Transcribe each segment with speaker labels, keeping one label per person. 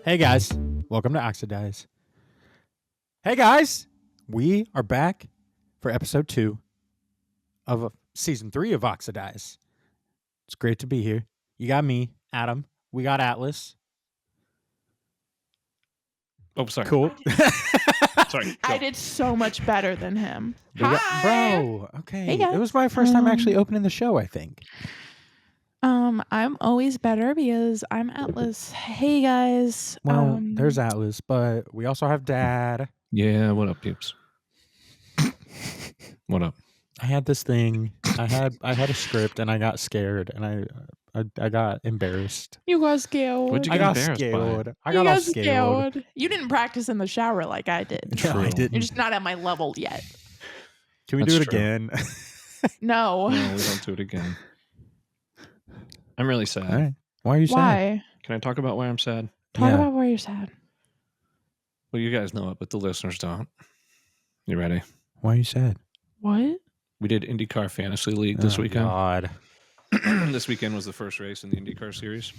Speaker 1: Hey guys, welcome to Oxidize. Hey guys, we are back for episode 2 of season 3 of Oxidize. It's great to be here. You got me, Adam. We got Atlas.
Speaker 2: Oh, sorry.
Speaker 1: Cool.
Speaker 2: Sorry.
Speaker 3: I did so much better than him.
Speaker 1: Bro, okay.
Speaker 3: Hey, guys.
Speaker 1: It was my first time actually opening the show, I think.
Speaker 3: I'm always better because I'm Atlas. Hey guys.
Speaker 1: Well, there's Atlas, but we also have Dad.
Speaker 2: Yeah, what up, peeps? What up?
Speaker 1: I had this thing. I had a script and I got scared and I got embarrassed.
Speaker 3: You got scared.
Speaker 2: What'd you
Speaker 1: I
Speaker 2: get
Speaker 1: got
Speaker 2: embarrassed
Speaker 1: scared.
Speaker 2: by?
Speaker 1: I got all scared.
Speaker 3: You didn't practice in the shower like I did.
Speaker 1: No, I
Speaker 2: True.
Speaker 1: didn't.
Speaker 3: You're just not at my level yet.
Speaker 1: Can we
Speaker 2: That's
Speaker 1: do it
Speaker 2: true.
Speaker 1: again?
Speaker 3: No.
Speaker 2: No, we don't do it again. I'm really sad.
Speaker 1: All right. Why are you sad?
Speaker 3: Why?
Speaker 2: Can I talk about why I'm sad?
Speaker 3: Talk
Speaker 1: Yeah.
Speaker 3: about where you're sad.
Speaker 2: Well, you guys know it, but the listeners don't. You ready?
Speaker 1: Why are you sad?
Speaker 3: What?
Speaker 2: We did IndyCar Fantasy League this weekend.
Speaker 1: God.
Speaker 2: This weekend was the first race in the IndyCar series.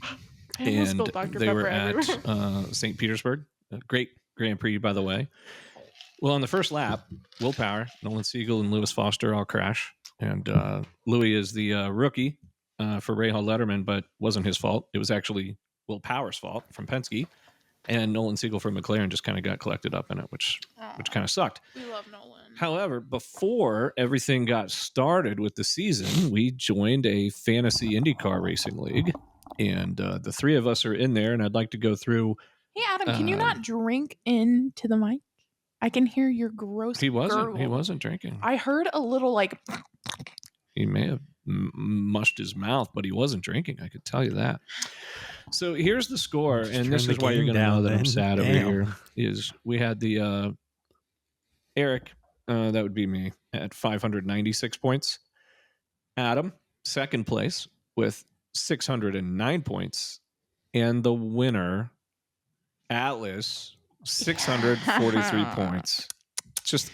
Speaker 3: I almost
Speaker 2: And
Speaker 3: spilled Dr.
Speaker 2: they
Speaker 3: Pepper
Speaker 2: were at
Speaker 3: everywhere.
Speaker 2: St. Petersburg. A great Grand Prix, by the way. Well, on the first lap, Will Power, Nolan Siegel, and Lewis Foster all crash. And Louis is the rookie for Rahal Letterman, but wasn't his fault. It was actually Will Power's fault from Penske. And Nolan Siegel from McLaren just kind of got collected up in it, which kind of sucked.
Speaker 3: We love Nolan.
Speaker 2: However, before everything got started with the season, we joined a fantasy IndyCar racing league. And the three of us are in there, and I'd like to go through.
Speaker 3: Hey Adam, can you not drink into the mic? I can hear your gross
Speaker 2: He wasn't
Speaker 3: gurgle.
Speaker 2: drinking.
Speaker 3: I heard a little like
Speaker 2: He may have mushed his mouth, but he wasn't drinking. I could tell you that. So here's the score,
Speaker 1: Just
Speaker 2: and
Speaker 1: turn
Speaker 2: this
Speaker 1: the
Speaker 2: is why you're
Speaker 1: game
Speaker 2: going to know
Speaker 1: down
Speaker 2: that I'm
Speaker 1: then.
Speaker 2: sad over
Speaker 1: Damn.
Speaker 2: here. Is we had the Eric, that would be me, at 596 points. Adam, second place with 609 points, and the winner, Atlas, 643 points. Just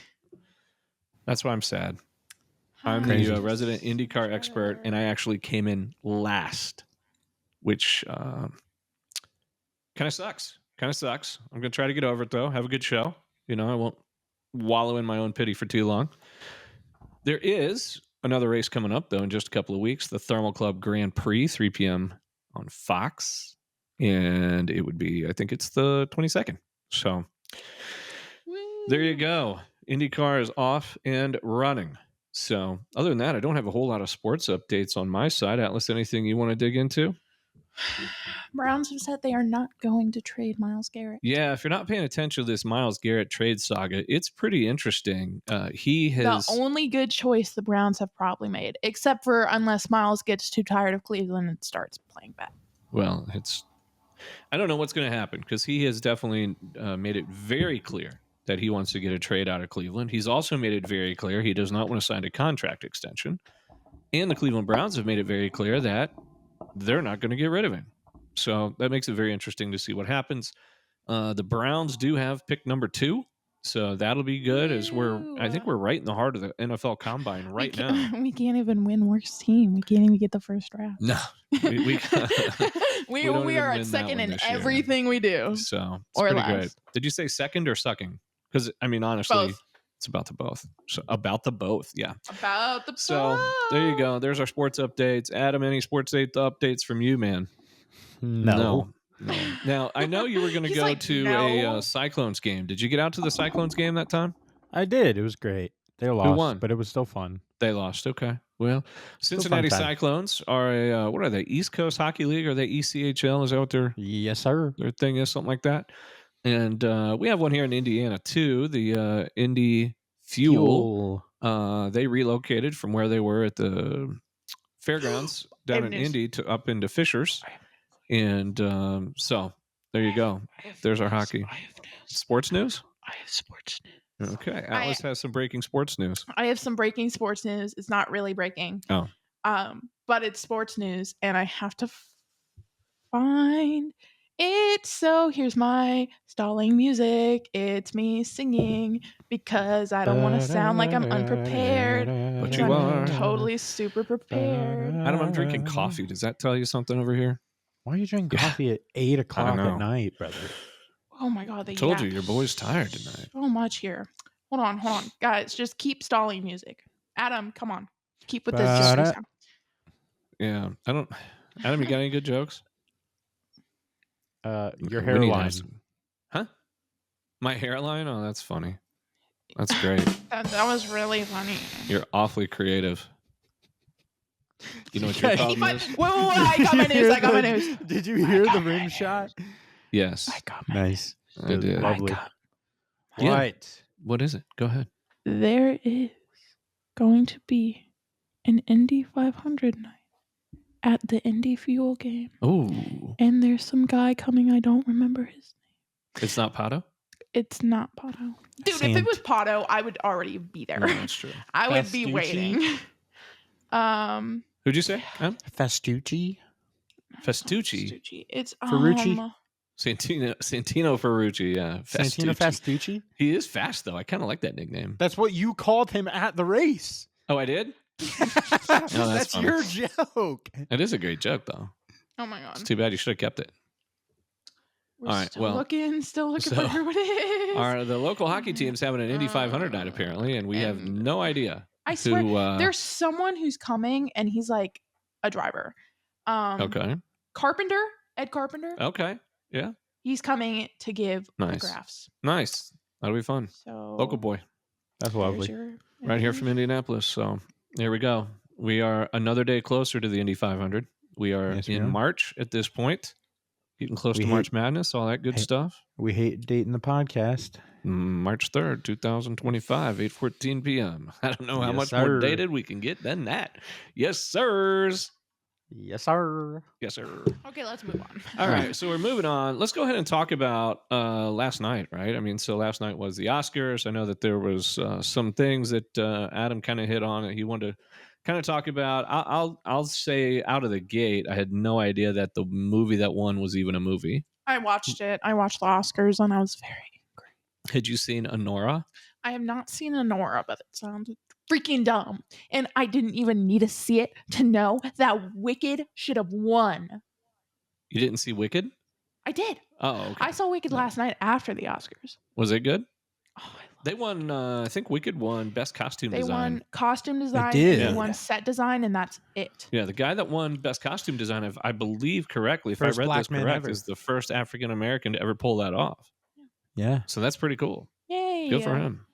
Speaker 2: that's why I'm sad. I'm
Speaker 1: Crazy.
Speaker 2: the resident IndyCar expert, and I actually came in last, which kind of sucks. I'm going to try to get over it, though. Have a good show. You know, I won't wallow in my own pity for too long. There is another race coming up, though, in just a couple of weeks. The Thermal Club Grand Prix, 3 p.m. on Fox. And it would be, I think it's the 22nd. So there you go. IndyCar is off and running. So other than that, I don't have a whole lot of sports updates on my side. Atlas, anything you want to dig into?
Speaker 3: Browns have said they are not going to trade Myles Garrett.
Speaker 2: Yeah, if you're not paying attention to this Myles Garrett trade saga, it's pretty interesting. He has
Speaker 3: The only good choice the Browns have probably made, except for unless Myles gets too tired of Cleveland and starts playing bad.
Speaker 2: well, I don't know what's going to happen because he has definitely made it very clear that he wants to get a trade out of Cleveland. He's also made it very clear he does not want to sign a contract extension. And the Cleveland Browns have made it very clear that they're not going to get rid of him. So that makes it very interesting to see what happens. The Browns do have pick number 2. So that'll be good as I think we're right in the heart of the NFL Combine right now.
Speaker 3: We can't even win worst team. We can't even get the first draft.
Speaker 2: No, we don't
Speaker 3: we
Speaker 2: even
Speaker 3: are
Speaker 2: win
Speaker 3: at
Speaker 2: that
Speaker 3: second
Speaker 2: one
Speaker 3: in
Speaker 2: this year.
Speaker 3: everything we do.
Speaker 2: So it's
Speaker 3: Or
Speaker 2: pretty
Speaker 3: less.
Speaker 2: great. Did you say second or sucking? Because I mean, honestly,
Speaker 3: Both.
Speaker 2: it's about the both. So about the both, yeah.
Speaker 3: About the
Speaker 2: So there you go. There's our sports updates. Adam, any sports updates from you, man?
Speaker 1: No.
Speaker 2: Now I know you were going to
Speaker 3: He's
Speaker 2: go
Speaker 3: like,
Speaker 2: to
Speaker 3: no.
Speaker 2: a Cyclones game. Did you get out to the Cyclones game that time?
Speaker 1: I did. It was great. They lost,
Speaker 2: won?
Speaker 1: but it was still fun.
Speaker 2: They lost. Okay. Well, Cincinnati
Speaker 1: fun time.
Speaker 2: Cyclones are a what are they? East Coast Hockey League? Are they ECHL? Is that what
Speaker 1: Yes, sir.
Speaker 2: their thing is? Something like that. And we have one here in Indiana too. The Indy Fuel. They relocated from where they were at the fairgrounds down in Indy to up into Fishers. And so there you go. There's our hockey. Sports news?
Speaker 3: I have sports news.
Speaker 2: Okay. Atlas has some breaking sports news.
Speaker 3: I have some breaking sports news. It's not really breaking.
Speaker 2: Oh.
Speaker 3: But it's sports news, and I have to find it. So here's my stalling music. It's me singing because I don't want to sound like I'm unprepared.
Speaker 2: But
Speaker 3: because
Speaker 2: you
Speaker 3: I'm
Speaker 2: are.
Speaker 3: totally super prepared.
Speaker 2: Adam, I'm drinking coffee. Does that tell you something over here?
Speaker 1: Why are you drinking
Speaker 2: Yeah.
Speaker 1: coffee at 8 o'clock
Speaker 2: know.
Speaker 1: at night, brother?
Speaker 3: Oh my god, they
Speaker 2: Told you
Speaker 3: yap
Speaker 2: your boy's tired tonight.
Speaker 3: so much here. Hold on, guys. Just keep stalling music. Adam, come on, keep with the jokey
Speaker 1: Ba-da.
Speaker 3: sound.
Speaker 2: Yeah, I don't. Adam, you got any good jokes?
Speaker 1: Your
Speaker 2: We need to have
Speaker 1: hairline.
Speaker 2: some- Huh? My hairline? Oh, that's funny. That's great.
Speaker 3: That was really funny.
Speaker 2: You're awfully creative. You know what your
Speaker 1: Yeah,
Speaker 2: problem
Speaker 3: Wait,
Speaker 2: is?
Speaker 3: I got my news. I got my news.
Speaker 1: Did you hear the rim shot?
Speaker 2: Yes,
Speaker 3: I got my
Speaker 1: Nice.
Speaker 2: I
Speaker 1: Good,
Speaker 2: did.
Speaker 1: Lovely.
Speaker 3: got-
Speaker 2: Yeah.
Speaker 1: What?
Speaker 2: What is it? Go ahead.
Speaker 3: There is going to be an Indy 500 night at the Indy Fuel game.
Speaker 2: Oh,
Speaker 3: And there's some guy coming. I don't remember his name.
Speaker 2: it's not Pato?
Speaker 3: It's not Pato. Dude, if
Speaker 1: Sant-
Speaker 3: it was Pato, I would already be there.
Speaker 2: No, that's true.
Speaker 3: I would be
Speaker 1: Fastucci?
Speaker 3: waiting.
Speaker 2: Who'd you say? Adam?
Speaker 1: Festucci?
Speaker 2: Festucci?
Speaker 3: It's
Speaker 1: Ferrucci?
Speaker 2: Santino Ferrucci, yeah.
Speaker 1: Santino Festucci?
Speaker 2: He is fast, though. I kind of like that nickname.
Speaker 1: That's what you called him at the race.
Speaker 2: Oh, I did?
Speaker 1: That's
Speaker 2: funny.
Speaker 1: your joke.
Speaker 2: It is a great joke, though.
Speaker 3: Oh my god.
Speaker 2: It's too bad you should have kept it.
Speaker 3: We're
Speaker 2: all right,
Speaker 3: still
Speaker 2: well,
Speaker 3: looking
Speaker 2: so-
Speaker 3: for who it is.
Speaker 2: The local hockey team's having an Indy 500 night, apparently, and we have
Speaker 3: And
Speaker 2: no idea.
Speaker 3: I swear,
Speaker 2: who,
Speaker 3: there's someone who's coming, and he's like a driver.
Speaker 2: Okay.
Speaker 3: Carpenter, Ed Carpenter.
Speaker 2: Okay. Yeah.
Speaker 3: He's coming to give
Speaker 2: Nice.
Speaker 3: autographs.
Speaker 2: Nice. That'll be fun.
Speaker 3: So
Speaker 2: Local boy.
Speaker 1: That's
Speaker 3: there's
Speaker 1: lovely.
Speaker 3: your
Speaker 2: Right here from Indianapolis. So there we go. We are another day closer to the Indy 500. We are
Speaker 1: Yes, we
Speaker 2: in
Speaker 1: are.
Speaker 2: March at this point. Getting close
Speaker 1: We
Speaker 2: to
Speaker 1: hate-
Speaker 2: March Madness, all that good
Speaker 1: Hey.
Speaker 2: stuff.
Speaker 1: We hate dating the podcast.
Speaker 2: March 3rd, 2025, 8:14 p.m. I don't know how
Speaker 1: Yes,
Speaker 2: much
Speaker 1: sir.
Speaker 2: more dated we can get than that. Yes, sirs.
Speaker 1: Yes, sir.
Speaker 2: Yes, sir.
Speaker 3: Okay, let's move on.
Speaker 2: All right, so we're moving on. Let's go ahead and talk about last night, right? I mean, so last night was the Oscars. I know that there was some things that Adam kind of hit on that he wanted to kind of talk about. I'll say out of the gate, I had no idea that the movie that won was even a movie.
Speaker 3: I watched it. I watched the Oscars, and I was very angry.
Speaker 2: Had you seen Honora?
Speaker 3: I have not seen Honora, but it sounded freaking dumb. And I didn't even need to see it to know that Wicked should have won.
Speaker 2: You didn't see Wicked?
Speaker 3: I did.
Speaker 2: Oh, okay.
Speaker 3: I saw Wicked
Speaker 2: No.
Speaker 3: last night after the Oscars.
Speaker 2: Was it good?
Speaker 3: Oh, I love
Speaker 2: They won. I think Wicked won Best Costume
Speaker 3: They
Speaker 2: Design.
Speaker 3: won costume design.
Speaker 1: did.
Speaker 3: They
Speaker 2: Yeah.
Speaker 3: won set design, and that's it.
Speaker 2: Yeah, the guy that won Best Costume Design, if I believe correctly, if
Speaker 1: First
Speaker 2: I read
Speaker 1: black
Speaker 2: this
Speaker 1: man
Speaker 2: correct,
Speaker 1: ever.
Speaker 2: is the first African American to ever pull that off.
Speaker 1: Yeah.
Speaker 2: So that's pretty cool.
Speaker 3: Yay!
Speaker 2: Good for him.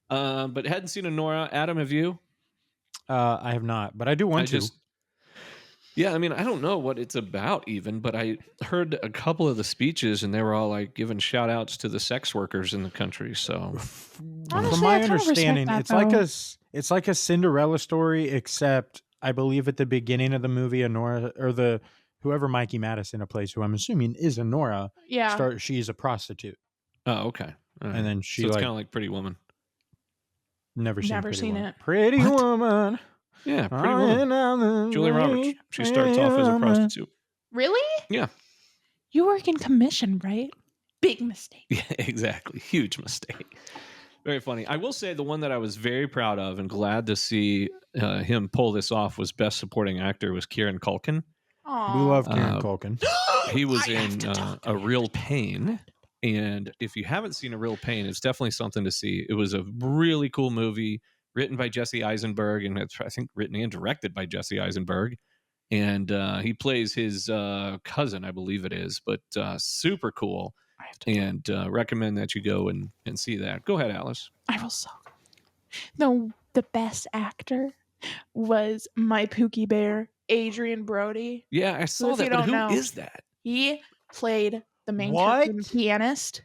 Speaker 2: But hadn't seen Honora. Adam, have you?
Speaker 1: I have not, but I do want to.
Speaker 2: Yeah, I mean, I don't know what it's about even, but I heard a couple of the speeches and they were all like giving shout outs to the sex workers in the country. So
Speaker 1: From
Speaker 3: Honestly,
Speaker 1: my
Speaker 3: I kinda respect
Speaker 1: understanding,
Speaker 3: that,
Speaker 1: it's like a Cinderella story, except I believe at the beginning of the movie, Honora or whoever Mikey Madison plays, who I'm assuming is Honora,
Speaker 3: Yeah.
Speaker 1: she's a prostitute,
Speaker 2: oh, okay. All right.
Speaker 1: and then she
Speaker 2: so it's
Speaker 1: like
Speaker 2: kind of like Pretty Woman.
Speaker 1: never seen
Speaker 3: Never
Speaker 1: Pretty
Speaker 3: seen
Speaker 1: Woman.
Speaker 3: it.
Speaker 1: Pretty
Speaker 2: What?
Speaker 1: Woman.
Speaker 2: Yeah, Pretty Woman. Julia Roberts. She starts off as a prostitute.
Speaker 3: Really?
Speaker 2: Yeah.
Speaker 3: You work in commission, right? Big mistake.
Speaker 2: Yeah, exactly. Huge mistake. Very funny. I will say the one that I was very proud of and glad to see him pull this off was Best Supporting Actor was Kieran Culkin.
Speaker 3: Aww.
Speaker 1: We love Kieran
Speaker 2: Uh,
Speaker 1: Culkin.
Speaker 2: He was
Speaker 3: I have
Speaker 2: in
Speaker 3: to talk
Speaker 2: A Real Pain. And if you haven't seen A Real Pain, it's definitely something to see. It was a really cool movie written by Jesse Eisenberg, and it's, I think, written and directed by Jesse Eisenberg. And he plays his cousin, I believe it is, but super cool.
Speaker 3: I have to.
Speaker 2: And recommend that you go and see that. Go ahead, Alice.
Speaker 3: I will so. The best actor was my Pookie Bear, Adrian Brody.
Speaker 2: Yeah, I saw
Speaker 3: if
Speaker 2: that.
Speaker 3: you
Speaker 2: But
Speaker 3: don't
Speaker 2: who
Speaker 3: know-
Speaker 2: is that?
Speaker 3: He played the main
Speaker 1: What?
Speaker 3: character, the pianist.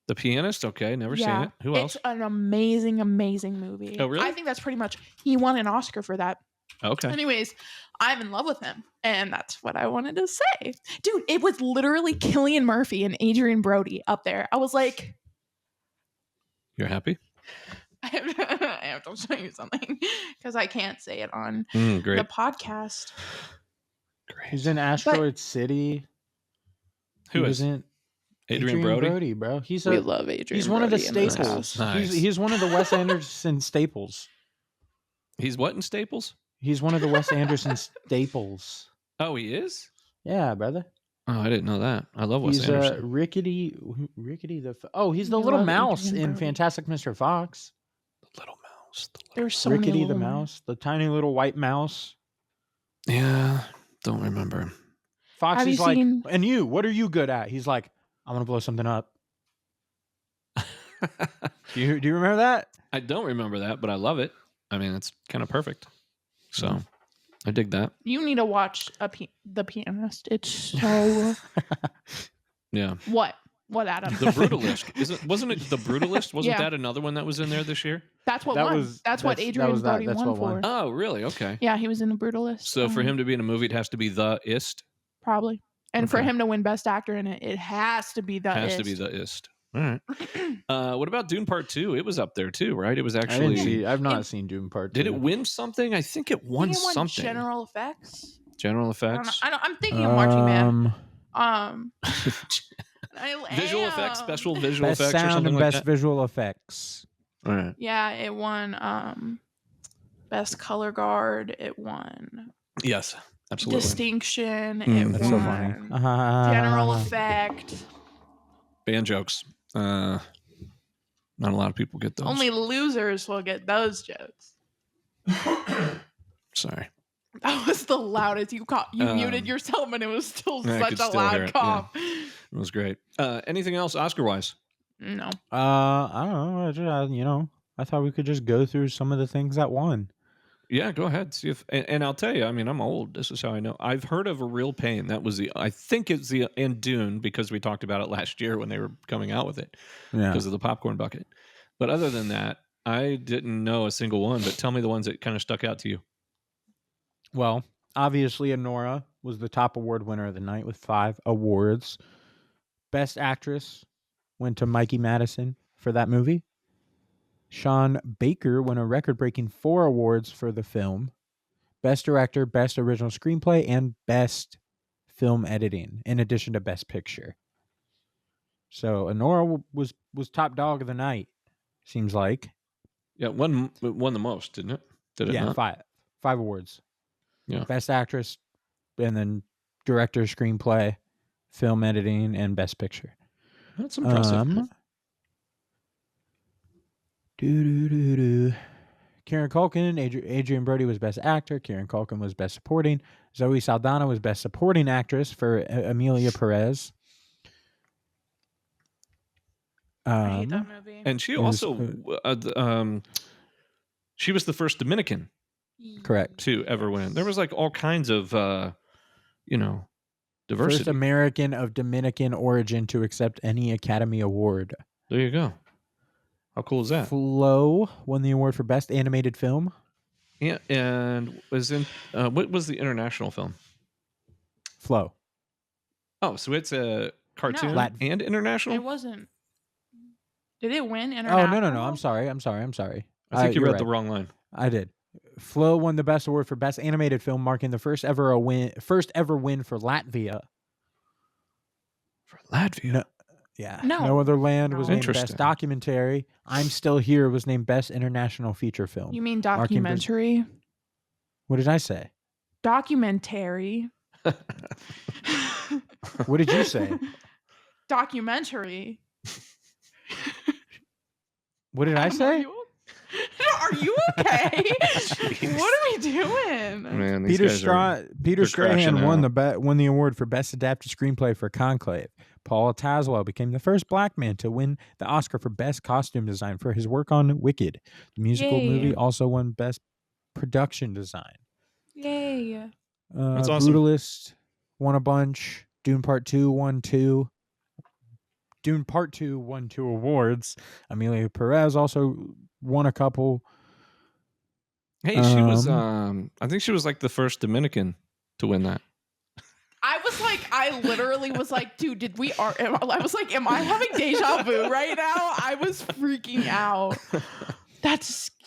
Speaker 2: The pianist? Okay, never seen
Speaker 3: Yeah,
Speaker 2: it. Who else?
Speaker 3: It's an amazing, amazing movie.
Speaker 2: Oh, really?
Speaker 3: I think that's pretty much. He won an Oscar for that.
Speaker 2: Okay.
Speaker 3: Anyways, I'm in love with him, and that's what I wanted to say, dude. It was literally Cillian Murphy and Adrian Brody up there. I was like,
Speaker 2: You're happy?
Speaker 3: I have to show you something because I can't say it on
Speaker 2: Great.
Speaker 3: the podcast.
Speaker 2: Great.
Speaker 1: He's in Asteroid City.
Speaker 2: Who
Speaker 1: He
Speaker 2: is
Speaker 1: was in
Speaker 2: Adrian Brody?
Speaker 1: bro. He's
Speaker 3: We love Adrian.
Speaker 1: he's one of the
Speaker 3: Brody in this
Speaker 1: staples.
Speaker 3: house.
Speaker 2: Nice.
Speaker 1: He's one of the Wes Anderson staples.
Speaker 2: He's what in Staples?
Speaker 1: He's one of the Wes Anderson staples.
Speaker 2: Oh, he is?
Speaker 1: Yeah, brother.
Speaker 2: Oh, I didn't know that. I love Wes
Speaker 1: He's
Speaker 2: Anderson.
Speaker 1: Rickety he's the
Speaker 3: I
Speaker 1: little
Speaker 3: love
Speaker 1: mouse
Speaker 3: Adrian
Speaker 1: in
Speaker 3: Brody.
Speaker 1: Fantastic Mr. Fox.
Speaker 2: The little mouse.
Speaker 3: There's so
Speaker 1: Rickety
Speaker 3: many
Speaker 1: the
Speaker 3: little
Speaker 1: mouse, the tiny little white mouse.
Speaker 2: Yeah, don't remember.
Speaker 1: Foxy's
Speaker 3: you
Speaker 1: like,
Speaker 3: seen-
Speaker 1: and you, what are you good at? He's like, I'm gonna blow something up. Do you remember that?
Speaker 2: I don't remember that, but I love it. I mean, it's kind of perfect. So I dig that.
Speaker 3: You need to watch The Pianist. It's so
Speaker 2: Yeah.
Speaker 3: what? What, Adam?
Speaker 2: The Brutalist. Wasn't it The Brutalist? Wasn't
Speaker 3: Yeah.
Speaker 2: that another one that was in there this year?
Speaker 3: That's what
Speaker 1: That
Speaker 3: won.
Speaker 1: was-
Speaker 3: That's what
Speaker 1: that's-
Speaker 3: Adrian
Speaker 1: that was that-
Speaker 3: Brody
Speaker 1: that's
Speaker 3: won
Speaker 1: what
Speaker 3: for.
Speaker 1: won.
Speaker 2: Oh, really? Okay.
Speaker 3: Yeah, he was in The Brutalist.
Speaker 2: So for him to be in a movie, it has to be The Ist.
Speaker 3: Probably. And for
Speaker 2: Okay.
Speaker 3: him to win Best Actor in it, it has to be The
Speaker 2: Has
Speaker 3: Ist.
Speaker 2: to be The Ist. All right. What about Dune Part 2? It was up there too, right? It was
Speaker 1: I
Speaker 2: actually.
Speaker 1: didn't see. I've not seen Doom Part 2.
Speaker 2: Did it win something? I think it
Speaker 3: I
Speaker 2: won
Speaker 3: think it won
Speaker 2: something.
Speaker 3: General Effects.
Speaker 2: General effects.
Speaker 3: I'm thinking of Marching Man.
Speaker 2: Visual effects, special visual
Speaker 1: Best
Speaker 2: effects, or
Speaker 1: sound
Speaker 2: something
Speaker 1: and
Speaker 2: like
Speaker 1: best
Speaker 2: that.
Speaker 1: visual effects.
Speaker 2: All right.
Speaker 3: Yeah, it won Best Color Guard. It won
Speaker 2: Yes, absolutely.
Speaker 3: Distinction.
Speaker 2: Mm,
Speaker 3: It
Speaker 1: That's
Speaker 3: won
Speaker 1: so funny.
Speaker 3: General Effect.
Speaker 2: Band jokes. Not a lot of people get those.
Speaker 3: Only losers will get those jokes.
Speaker 2: Sorry.
Speaker 3: That was the loudest you muted
Speaker 2: Um,
Speaker 3: yourself, and it was still
Speaker 2: I
Speaker 3: such
Speaker 2: could
Speaker 3: a
Speaker 2: still hear
Speaker 3: loud
Speaker 2: it,
Speaker 3: cough.
Speaker 2: It was great. Anything else Oscar wise?
Speaker 3: No.
Speaker 1: I don't know. I thought we could just go through some of the things that won.
Speaker 2: Yeah, go ahead. See if and I'll tell you. I mean, I'm old. This is how I know. I've heard of A Real Pain. That was I think it's and Dune, because we talked about it last year when they were coming out with it
Speaker 1: Yeah.
Speaker 2: because of the popcorn bucket. But other than that, I didn't know a single one. But tell me the ones that kind of stuck out to you.
Speaker 1: Well, obviously, Honora was the top award winner of the night with 5 awards. Best Actress went to Mikey Madison for that movie. Sean Baker won a record-breaking 4 awards for the film. Best Director, Best Original Screenplay, and Best Film Editing, in addition to Best Picture. So Honora was top dog of the night, seems like.
Speaker 2: Yeah, won the most, didn't it? Did it
Speaker 1: Yeah,
Speaker 2: not?
Speaker 1: 5 awards.
Speaker 2: Yeah.
Speaker 1: Best Actress, and then Director, Screenplay, Film Editing, and Best Picture.
Speaker 2: That's impressive.
Speaker 1: Kieran Culkin, Adrian Brody was Best Actor. Kieran Culkin was Best Supporting. Zoe Saldana was Best Supporting Actress for Amelia Perez.
Speaker 3: I hate that movie.
Speaker 2: And she also, she was the first Dominican
Speaker 1: Correct.
Speaker 2: to ever win. There was like all kinds of, diversity.
Speaker 1: First American of Dominican origin to accept any Academy Award.
Speaker 2: There you go. How cool is that?
Speaker 1: Flo won the award for Best Animated Film.
Speaker 2: Yeah, and was in what was the international film?
Speaker 1: Flo.
Speaker 2: Oh, so it's a cartoon
Speaker 1: No.
Speaker 2: and international?
Speaker 3: It wasn't. Did it win
Speaker 1: Oh,
Speaker 3: international?
Speaker 1: no. I'm sorry.
Speaker 2: I think you
Speaker 1: you're
Speaker 2: read
Speaker 1: right.
Speaker 2: the wrong line.
Speaker 1: I did. Flo won the Best Award for Best Animated Film, marking the first ever win for Latvia.
Speaker 2: For Latvia?
Speaker 1: No. Yeah.
Speaker 3: No.
Speaker 1: No Other Land was
Speaker 3: No.
Speaker 1: named Best
Speaker 2: Interesting.
Speaker 1: Documentary. I'm Still Here was named Best International Feature Film.
Speaker 3: You mean
Speaker 1: Marking
Speaker 3: documentary?
Speaker 1: What did I say?
Speaker 3: Documentary.
Speaker 1: What did you say?
Speaker 3: Documentary.
Speaker 1: What did I say?
Speaker 3: Are you okay? What are we doing?
Speaker 2: Man, these
Speaker 1: Peter
Speaker 2: guys are
Speaker 1: Strahan
Speaker 2: crashing
Speaker 1: won
Speaker 2: out.
Speaker 1: won the award for Best Adapted Screenplay for Conclave. Paul Tazewell became the first black man to win the Oscar for Best Costume Design for his work on Wicked. The musical
Speaker 3: Yay.
Speaker 1: movie also won Best Production Design.
Speaker 3: Yay.
Speaker 2: That's awesome.
Speaker 1: Brutalist won a bunch. Dune Part 2 won 2. Dune Part 2 won 2 awards. Amelia Perez also won a couple.
Speaker 2: Hey, she was I think she was like the first Dominican to win that.
Speaker 3: I literally was like, dude, I was like, am I having deja vu right now? I was freaking out.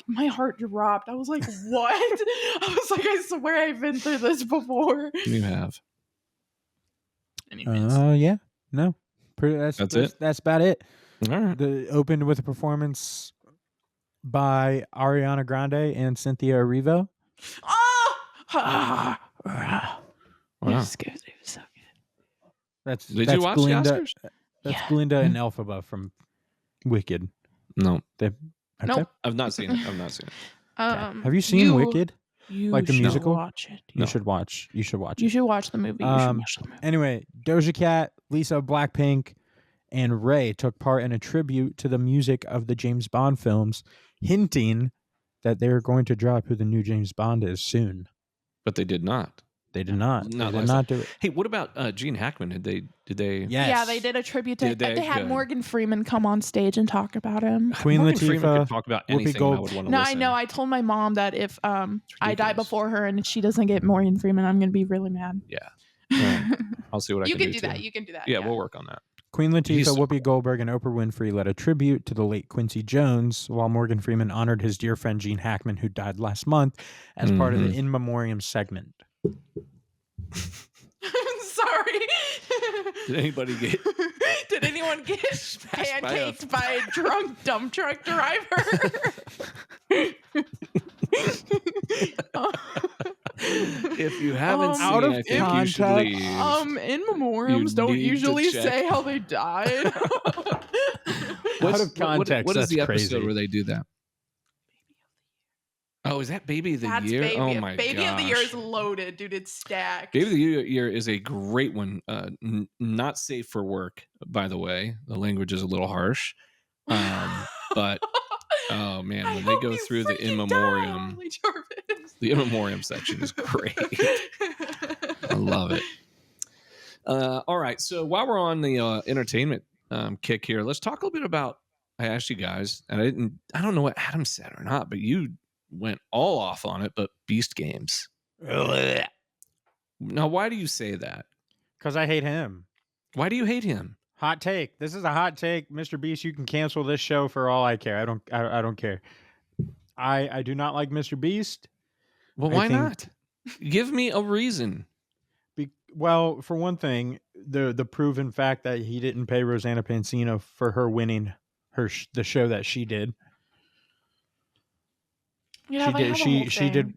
Speaker 3: My heart dropped. I was like, what? I was like, I swear I've been through this before.
Speaker 2: You have.
Speaker 3: Anyways.
Speaker 1: Yeah. No. That's
Speaker 2: it?
Speaker 1: That's about it.
Speaker 2: All right.
Speaker 1: The opened with a performance by Ariana Grande and Cynthia Erivo.
Speaker 3: Oh!
Speaker 2: Wow.
Speaker 3: It was so
Speaker 1: That's
Speaker 2: Did
Speaker 1: that's
Speaker 2: you watch
Speaker 1: Glinda.
Speaker 2: the Oscars?
Speaker 1: That's
Speaker 3: Yeah.
Speaker 1: Glinda and Elphaba from Wicked.
Speaker 2: No,
Speaker 1: Okay.
Speaker 3: Nope.
Speaker 2: I've not seen it.
Speaker 1: Okay. Have you seen Wicked?
Speaker 3: You
Speaker 1: Like the
Speaker 3: should
Speaker 1: musical?
Speaker 3: watch it.
Speaker 1: You
Speaker 2: No.
Speaker 1: should watch. You should watch
Speaker 3: You
Speaker 1: it.
Speaker 3: should watch the movie. You should watch the movie.
Speaker 1: Anyway, Doja Cat, Lisa of Blackpink, and Ray took part in a tribute to the music of the James Bond films, hinting that they're going to drop who the new James Bond is soon.
Speaker 2: But they did not.
Speaker 1: They did not. They did
Speaker 2: last
Speaker 1: not
Speaker 2: time.
Speaker 1: do it.
Speaker 2: Hey, what about Gene Hackman? Did they?
Speaker 1: Yes.
Speaker 3: Yeah, they did a tribute to.
Speaker 2: Did they?
Speaker 3: They had
Speaker 2: Good.
Speaker 3: Morgan Freeman come on stage and talk about him.
Speaker 1: Queen
Speaker 2: Morgan Freeman
Speaker 1: Latifah,
Speaker 2: could talk about
Speaker 1: Whoopi
Speaker 2: anything, and I
Speaker 1: Gold-
Speaker 2: would want to
Speaker 3: No,
Speaker 2: listen.
Speaker 3: I know. I told my mom that if I die
Speaker 2: ridiculous.
Speaker 3: before her and she doesn't get Morgan Freeman, I'm gonna be really mad.
Speaker 2: Yeah. Well, I'll see what I
Speaker 3: You
Speaker 2: can
Speaker 3: can do
Speaker 2: too.
Speaker 3: that. You can do that.
Speaker 2: Yeah, we'll work on that.
Speaker 1: Queen Latifah,
Speaker 2: He's so
Speaker 1: Whoopi Goldberg, and Oprah Winfrey led a tribute to the late Quincy Jones, while Morgan Freeman honored his dear friend Gene Hackman, who died last month, as part of the In Memoriam segment.
Speaker 3: Sorry.
Speaker 2: Did anybody get?
Speaker 3: Did anyone get
Speaker 2: Smashed by a-
Speaker 3: pancaked by a drunk dump truck driver?
Speaker 2: If you haven't seen,
Speaker 1: Out of
Speaker 2: I think you should
Speaker 1: context.
Speaker 2: leave.
Speaker 3: In memoriams
Speaker 2: You
Speaker 3: don't
Speaker 2: need to
Speaker 3: usually
Speaker 2: check.
Speaker 3: say how they died.
Speaker 1: Out of context,
Speaker 2: what is
Speaker 1: that's
Speaker 2: the
Speaker 1: crazy.
Speaker 2: episode where they do that? Oh, is that Baby of the
Speaker 3: That's
Speaker 2: Year?
Speaker 3: baby.
Speaker 2: Oh my
Speaker 3: Baby of the year is
Speaker 2: gosh.
Speaker 3: loaded, dude. It's stacked.
Speaker 2: Baby of the Year is a great one. Not safe for work, by the way. The language is a little harsh. But oh man,
Speaker 3: I
Speaker 2: when they
Speaker 3: hope
Speaker 2: go
Speaker 3: you
Speaker 2: through the In
Speaker 3: freaking die,
Speaker 2: Memoriam,
Speaker 3: Ollie Jarvis.
Speaker 2: the In Memoriam section is great. I love it. All right, so while we're on the entertainment kick here, let's talk a little bit about. I asked you guys, and I don't know what Adam said or not, but you went all off on it. But Beast Games. Now, why do you say that?
Speaker 1: Because I hate him.
Speaker 2: Why do you hate him?
Speaker 1: Hot take. This is a hot take, Mr. Beast. You can cancel this show for all I care. I don't care. I do not like Mr. Beast.
Speaker 2: Well,
Speaker 1: I
Speaker 2: why
Speaker 1: think-
Speaker 2: not? Give me a reason.
Speaker 1: Well, for one thing, the proven fact that he didn't pay Rosanna Pansino for her winning the show that she did.
Speaker 3: Yeah,
Speaker 1: she
Speaker 3: they
Speaker 1: did.
Speaker 3: have a
Speaker 1: She
Speaker 3: whole
Speaker 1: she did.
Speaker 3: thing.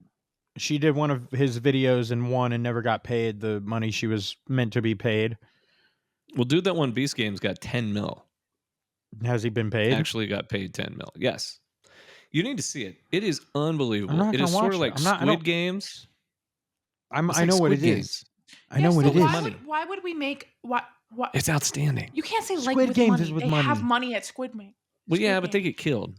Speaker 1: She did one of his videos and won and never got paid the money she was meant to be paid.
Speaker 2: Well, dude, that one Beast Games got 10 mil.
Speaker 1: Has he been paid?
Speaker 2: Actually got paid 10 mil. Yes. You need to see it. It is unbelievable.
Speaker 1: I'm not
Speaker 2: It
Speaker 1: gonna
Speaker 2: is sort
Speaker 1: watch
Speaker 2: of
Speaker 1: it.
Speaker 2: like
Speaker 1: I'm not- I
Speaker 2: Squid
Speaker 1: don't-
Speaker 2: Games.
Speaker 1: I
Speaker 2: It's
Speaker 1: know
Speaker 2: like
Speaker 1: what
Speaker 2: Squid
Speaker 1: it
Speaker 2: Games.
Speaker 1: is. I know what
Speaker 3: so
Speaker 1: it is.
Speaker 2: money.
Speaker 3: Why would we make what?
Speaker 2: It's outstanding.
Speaker 3: You can't say like
Speaker 1: Squid
Speaker 3: with
Speaker 1: Games
Speaker 3: money.
Speaker 1: is with
Speaker 3: they
Speaker 1: money.
Speaker 3: have money at Squid Game.
Speaker 2: Well, yeah,
Speaker 3: Squid
Speaker 2: but they
Speaker 3: Game.
Speaker 2: get killed.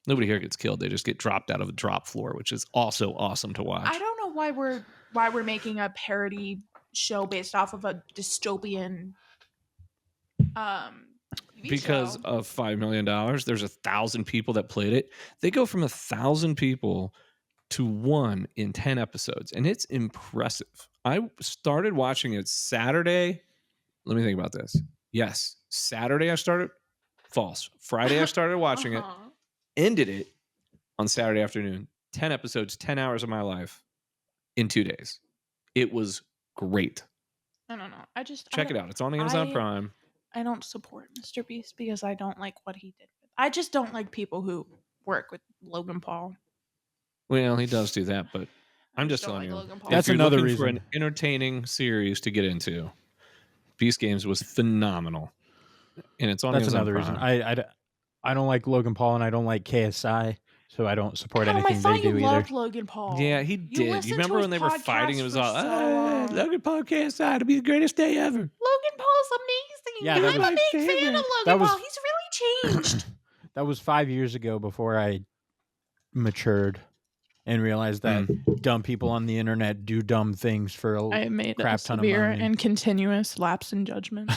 Speaker 2: Nobody here gets killed. They just get dropped out of a drop floor, which is also awesome to watch.
Speaker 3: I don't know why we're making a parody show based off of a dystopian TV
Speaker 2: Because
Speaker 3: show.
Speaker 2: of $5 million, there's 1,000 people that played it. They go from 1,000 people to 1 in 10 episodes, and it's impressive. I started watching it Saturday. Let me think about this. Yes, Saturday I started. False. Friday I started watching it.
Speaker 3: Uh-huh.
Speaker 2: Ended it on Saturday afternoon. 10 episodes, 10 hours of my life in 2 days. It was great.
Speaker 3: I don't know.
Speaker 2: Check it out. It's on Amazon Prime.
Speaker 3: I don't support Mr. Beast because I don't like what he did. I just don't like people who work with Logan Paul.
Speaker 2: Well, he does do that, but I'm just
Speaker 3: don't
Speaker 2: telling
Speaker 3: like
Speaker 2: you.
Speaker 3: Logan Paul.
Speaker 1: That's
Speaker 2: if you're
Speaker 1: another
Speaker 2: looking for
Speaker 1: reason.
Speaker 2: an entertaining series to get into, Beast Games was phenomenal. And it's on
Speaker 1: That's
Speaker 2: Amazon
Speaker 1: another reason.
Speaker 2: Prime.
Speaker 1: I don't like Logan Paul and I don't like KSI, so I don't support
Speaker 3: Adam, I
Speaker 1: anything
Speaker 3: thought
Speaker 1: they do
Speaker 3: you
Speaker 1: either.
Speaker 3: loved Logan Paul.
Speaker 2: Yeah, he did. You
Speaker 3: listened
Speaker 2: remember
Speaker 3: to
Speaker 2: when they
Speaker 3: his
Speaker 2: were
Speaker 3: podcast
Speaker 2: fighting? It was
Speaker 3: for
Speaker 2: all,
Speaker 3: so long.
Speaker 2: Logan Paul KSI to be the greatest day ever.
Speaker 3: Logan Paul's amazing.
Speaker 1: Yeah, that
Speaker 3: I'm a
Speaker 1: was-
Speaker 3: big fan of
Speaker 1: that
Speaker 3: Logan
Speaker 1: was-
Speaker 3: Paul. He's really changed.
Speaker 1: That was 5 years ago before I matured and realized that dumb people on the internet do dumb things for a
Speaker 3: I made
Speaker 1: crap
Speaker 3: a
Speaker 1: ton of
Speaker 3: severe
Speaker 1: money.
Speaker 3: and continuous lapse in judgment.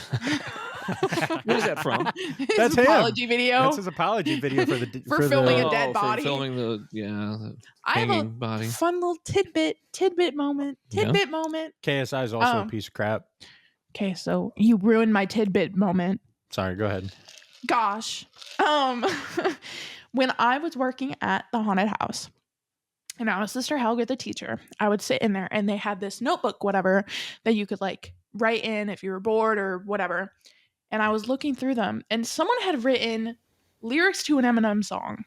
Speaker 2: What is that from?
Speaker 3: His
Speaker 1: That's him.
Speaker 3: apology video.
Speaker 1: That's his apology video for the
Speaker 3: For filming
Speaker 1: the,
Speaker 3: a dead
Speaker 2: for
Speaker 3: body.
Speaker 2: filming the
Speaker 3: I have
Speaker 2: hanging
Speaker 3: a
Speaker 2: body.
Speaker 3: fun little tidbit moment.
Speaker 2: Yeah.
Speaker 3: Tidbit moment.
Speaker 1: KSI is also a piece of crap.
Speaker 3: Okay, so you ruined my tidbit moment.
Speaker 1: Sorry, go ahead.
Speaker 3: Gosh. When I was working at the haunted house and I was Sister Helga, the teacher, I would sit in there and they had this notebook, whatever, that you could like write in if you were bored or whatever. And I was looking through them and someone had written lyrics to an Eminem song.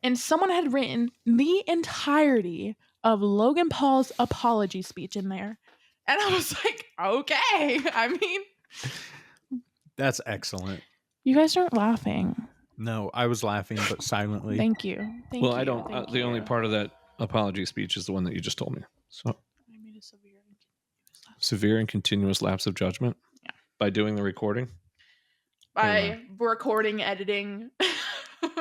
Speaker 3: And someone had written the entirety of Logan Paul's apology speech in there. And I was like, okay. I mean,
Speaker 1: That's excellent.
Speaker 3: you guys aren't laughing.
Speaker 1: No, I was laughing, but silently.
Speaker 3: Thank you. Thank
Speaker 2: Well,
Speaker 3: you.
Speaker 2: I don't.
Speaker 3: Thank
Speaker 2: The only
Speaker 3: you.
Speaker 2: part of that apology speech is the one that you just told me. So
Speaker 3: I made a
Speaker 2: severe and continuous lapse of judgment.
Speaker 3: Yeah.
Speaker 2: By doing the recording.
Speaker 3: by recording, editing.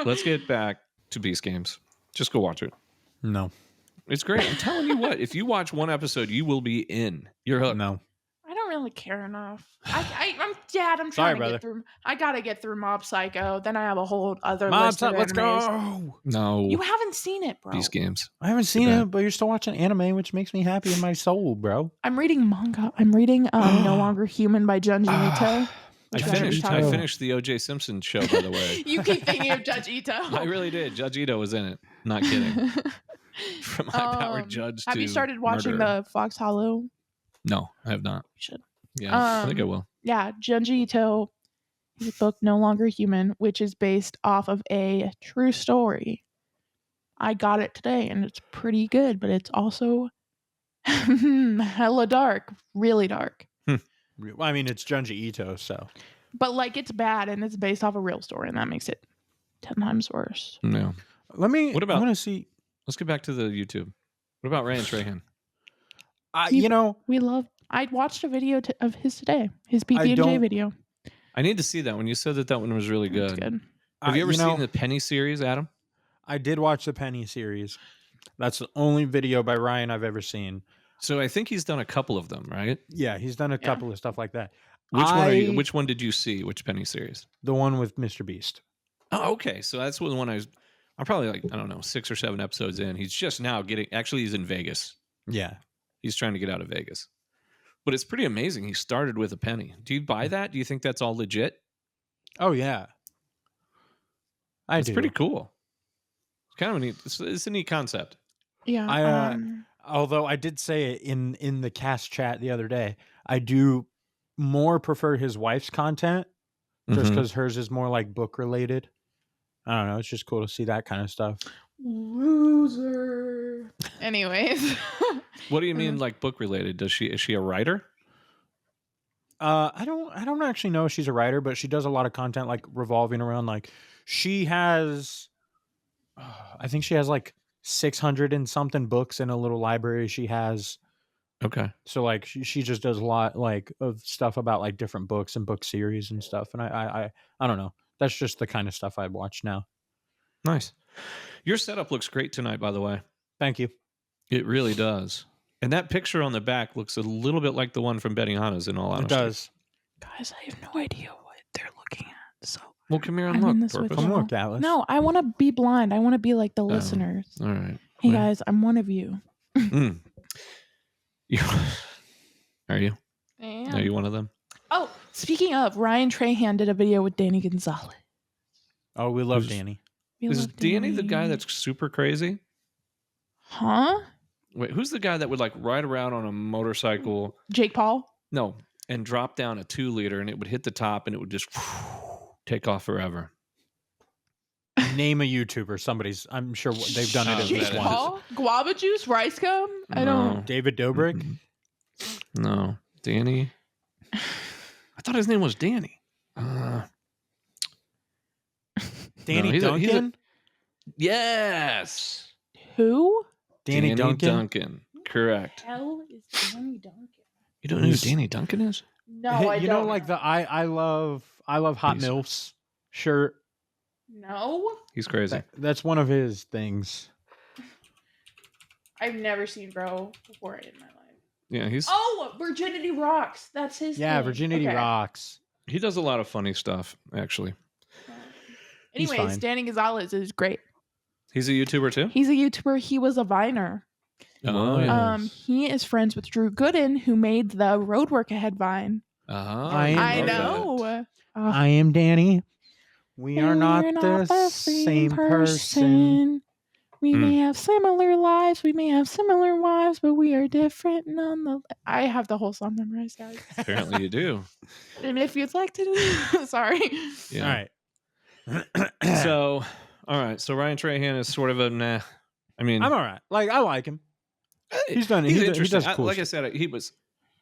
Speaker 2: Let's get back to Beast Games. Just go watch it.
Speaker 1: No.
Speaker 2: It's great. I'm telling you what. If you watch one episode, you will be in. You're hooked.
Speaker 1: No.
Speaker 3: I don't really care enough. I'm
Speaker 1: Sorry,
Speaker 3: trying to
Speaker 1: brother.
Speaker 3: get through. I gotta get through Mob Psycho. Then I have a whole other
Speaker 1: Mob
Speaker 3: list of
Speaker 1: Psycho, let's
Speaker 3: animes.
Speaker 1: go.
Speaker 2: No.
Speaker 3: You haven't seen it, bro.
Speaker 2: Beast Games.
Speaker 1: I haven't seen
Speaker 2: bad.
Speaker 1: it, but you're still watching anime, which makes me happy in my soul, bro.
Speaker 3: I'm reading manga. I'm reading No Longer Human by Junji Ito.
Speaker 2: I
Speaker 3: which
Speaker 2: finished.
Speaker 3: talked
Speaker 2: I
Speaker 3: about.
Speaker 2: finished the O.J. Simpson show, by the way.
Speaker 3: You keep thinking of Judge Ito.
Speaker 2: I really did. Judge Ito was in it. Not kidding. From high-powered judge to
Speaker 3: Have you started watching
Speaker 2: murderer.
Speaker 3: the Fox Hollow?
Speaker 2: No, I have not.
Speaker 3: You should.
Speaker 2: Yeah, I think I will.
Speaker 3: Yeah, Junji Ito, his book No Longer Human, which is based off of a true story. I got it today, and it's pretty good, but it's also hella dark, really dark.
Speaker 1: Well, I mean, it's Junji Ito, so.
Speaker 3: But like, it's bad, and it's based off a real story, and that makes it 10 times worse.
Speaker 2: No.
Speaker 1: Let me.
Speaker 2: What about-
Speaker 1: I want to see.
Speaker 2: Let's get back to the YouTube. What about Ryan Trahan?
Speaker 1: You know,
Speaker 3: I watched a video of his today, his
Speaker 1: I
Speaker 3: PB&J
Speaker 1: don't-
Speaker 3: video.
Speaker 2: I need to see that one. You said that one was really
Speaker 3: It's
Speaker 2: good.
Speaker 3: good.
Speaker 2: Have you ever
Speaker 1: know,
Speaker 2: seen the Penny series, Adam?
Speaker 1: I did watch the Penny series. That's the only video by Ryan I've ever seen.
Speaker 2: So I think he's done a couple of them, right?
Speaker 1: Yeah, he's done a
Speaker 3: Yeah.
Speaker 1: couple of stuff like that.
Speaker 2: Which one did you see? Which Penny series?
Speaker 1: The one with Mr. Beast.
Speaker 2: Oh, okay. So that's the one I'm probably like, I don't know, 6 or 7 episodes in. He's just now he's in Vegas.
Speaker 1: Yeah.
Speaker 2: He's trying to get out of Vegas. But it's pretty amazing. He started with a penny. Do you buy that? Do you think that's all legit?
Speaker 1: Oh yeah.
Speaker 2: It's pretty cool. It's kind of a neat. It's a neat concept.
Speaker 3: Yeah.
Speaker 1: Although I did say it in the cast chat the other day, I do more prefer his wife's content just
Speaker 2: Mhm.
Speaker 1: because hers is more like book related. I don't know. It's just cool to see that kind of stuff.
Speaker 3: Loser. Anyways.
Speaker 2: What do you mean, like book related? Is she a writer?
Speaker 1: I don't actually know if she's a writer, but she does a lot of content like revolving around like she has. I think she has like 600 and something books in a little library she has.
Speaker 2: Okay.
Speaker 1: So like she just does a lot like of stuff about like different books and book series and stuff. And I don't know. That's just the kind of stuff I watch now.
Speaker 2: Nice. Your setup looks great tonight, by the way.
Speaker 1: Thank you.
Speaker 2: It really does. And that picture on the back looks a little bit like the one from Benihana's, in all honesty.
Speaker 1: It does.
Speaker 3: Guys, I have no idea what they're looking at. So
Speaker 2: Well, come here and
Speaker 3: I'm in
Speaker 2: look.
Speaker 3: this with
Speaker 2: Purpose.
Speaker 1: Come
Speaker 3: you.
Speaker 1: look, Atlas.
Speaker 3: No, I want to be blind. I want to be like the listeners.
Speaker 2: All right.
Speaker 3: Hey
Speaker 2: Well,
Speaker 3: guys, I'm one of you.
Speaker 2: mm. Are you?
Speaker 3: I
Speaker 2: Are you one of them?
Speaker 3: Oh, speaking of, Ryan Trahan did a video with Danny Gonzalez.
Speaker 1: Oh, we love
Speaker 2: Who's-
Speaker 1: Danny.
Speaker 3: We
Speaker 2: Is
Speaker 3: love
Speaker 2: Danny the guy that's super crazy?
Speaker 3: Huh?
Speaker 2: Wait, who's the guy that would like ride around on a motorcycle?
Speaker 3: Jake Paul?
Speaker 2: No, and drop down a 2-liter and it would hit the top and it would just take off forever.
Speaker 1: Name a YouTuber. I'm sure they've done it at
Speaker 2: Jake
Speaker 1: least
Speaker 3: Jake
Speaker 2: that
Speaker 1: once.
Speaker 3: Paul? Guava juice? Rice gum? I don't.
Speaker 1: David Dobrik.
Speaker 2: Mm-mm. No, Danny. I thought his name was Danny.
Speaker 1: Danny
Speaker 2: he's a-
Speaker 1: Duncan.
Speaker 2: Yes,
Speaker 3: Who?
Speaker 1: Danny Duncan.
Speaker 2: Correct.
Speaker 3: Hell is Danny Duncan?
Speaker 2: You don't know who
Speaker 1: He's-
Speaker 2: Danny Duncan is?
Speaker 3: No,
Speaker 1: Hey,
Speaker 3: I
Speaker 1: you
Speaker 3: don't.
Speaker 1: know, like the I love hot
Speaker 2: He's-
Speaker 1: milfs shirt.
Speaker 3: No,
Speaker 2: He's crazy.
Speaker 1: That's one of his things.
Speaker 3: I've never seen Bro before in my life.
Speaker 2: Yeah,
Speaker 3: Oh, Virginity Rocks. That's his.
Speaker 1: Yeah,
Speaker 3: thing.
Speaker 1: Virginity
Speaker 3: Okay.
Speaker 1: rocks.
Speaker 2: he does a lot of funny stuff. Actually,
Speaker 1: He's
Speaker 3: Anyways,
Speaker 1: fine.
Speaker 3: Danny Gonzalez is great.
Speaker 2: he's a YouTuber too.
Speaker 3: He's a YouTuber. He was a Viner.
Speaker 2: Oh, yeah.
Speaker 3: He is friends with Drew Gooden, who made the Road Work Ahead Vine.
Speaker 1: I
Speaker 3: I
Speaker 1: love
Speaker 3: know.
Speaker 1: I am Danny. We are not
Speaker 3: We're
Speaker 1: the same person.
Speaker 3: We may have similar lives, we may have similar wives, but we are different nonetheless. I have the whole song memorized, guys.
Speaker 2: Apparently, you do.
Speaker 3: And if you'd like to, sorry.
Speaker 2: Yeah.
Speaker 1: All right.
Speaker 2: So, all right. So Ryan Trahan is sort of a nah. I mean,
Speaker 1: I'm all right. Like I like him. He's done.
Speaker 2: He's
Speaker 1: He
Speaker 2: interesting.
Speaker 1: does cool
Speaker 2: Like I
Speaker 1: stuff.
Speaker 2: said, he was.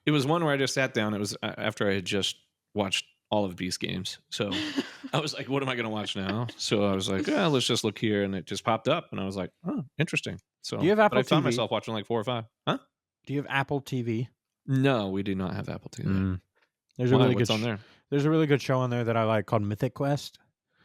Speaker 2: It was one where I just sat down. It was after I had just watched all of Beast Games. So I was like, what am I going to watch now? So I was like, let's just look here. And it just popped up. And I was like, oh, interesting. So
Speaker 1: Do you have
Speaker 2: but
Speaker 1: Apple
Speaker 2: I found
Speaker 1: TV?
Speaker 2: myself watching like 4 or 5. Huh?
Speaker 1: Do you have Apple TV?
Speaker 2: No, we do not have Apple TV.
Speaker 1: There's
Speaker 2: Why?
Speaker 1: a really
Speaker 2: What's
Speaker 1: good
Speaker 2: on there?
Speaker 1: There's a really good show on there that I like called Mythic Quest.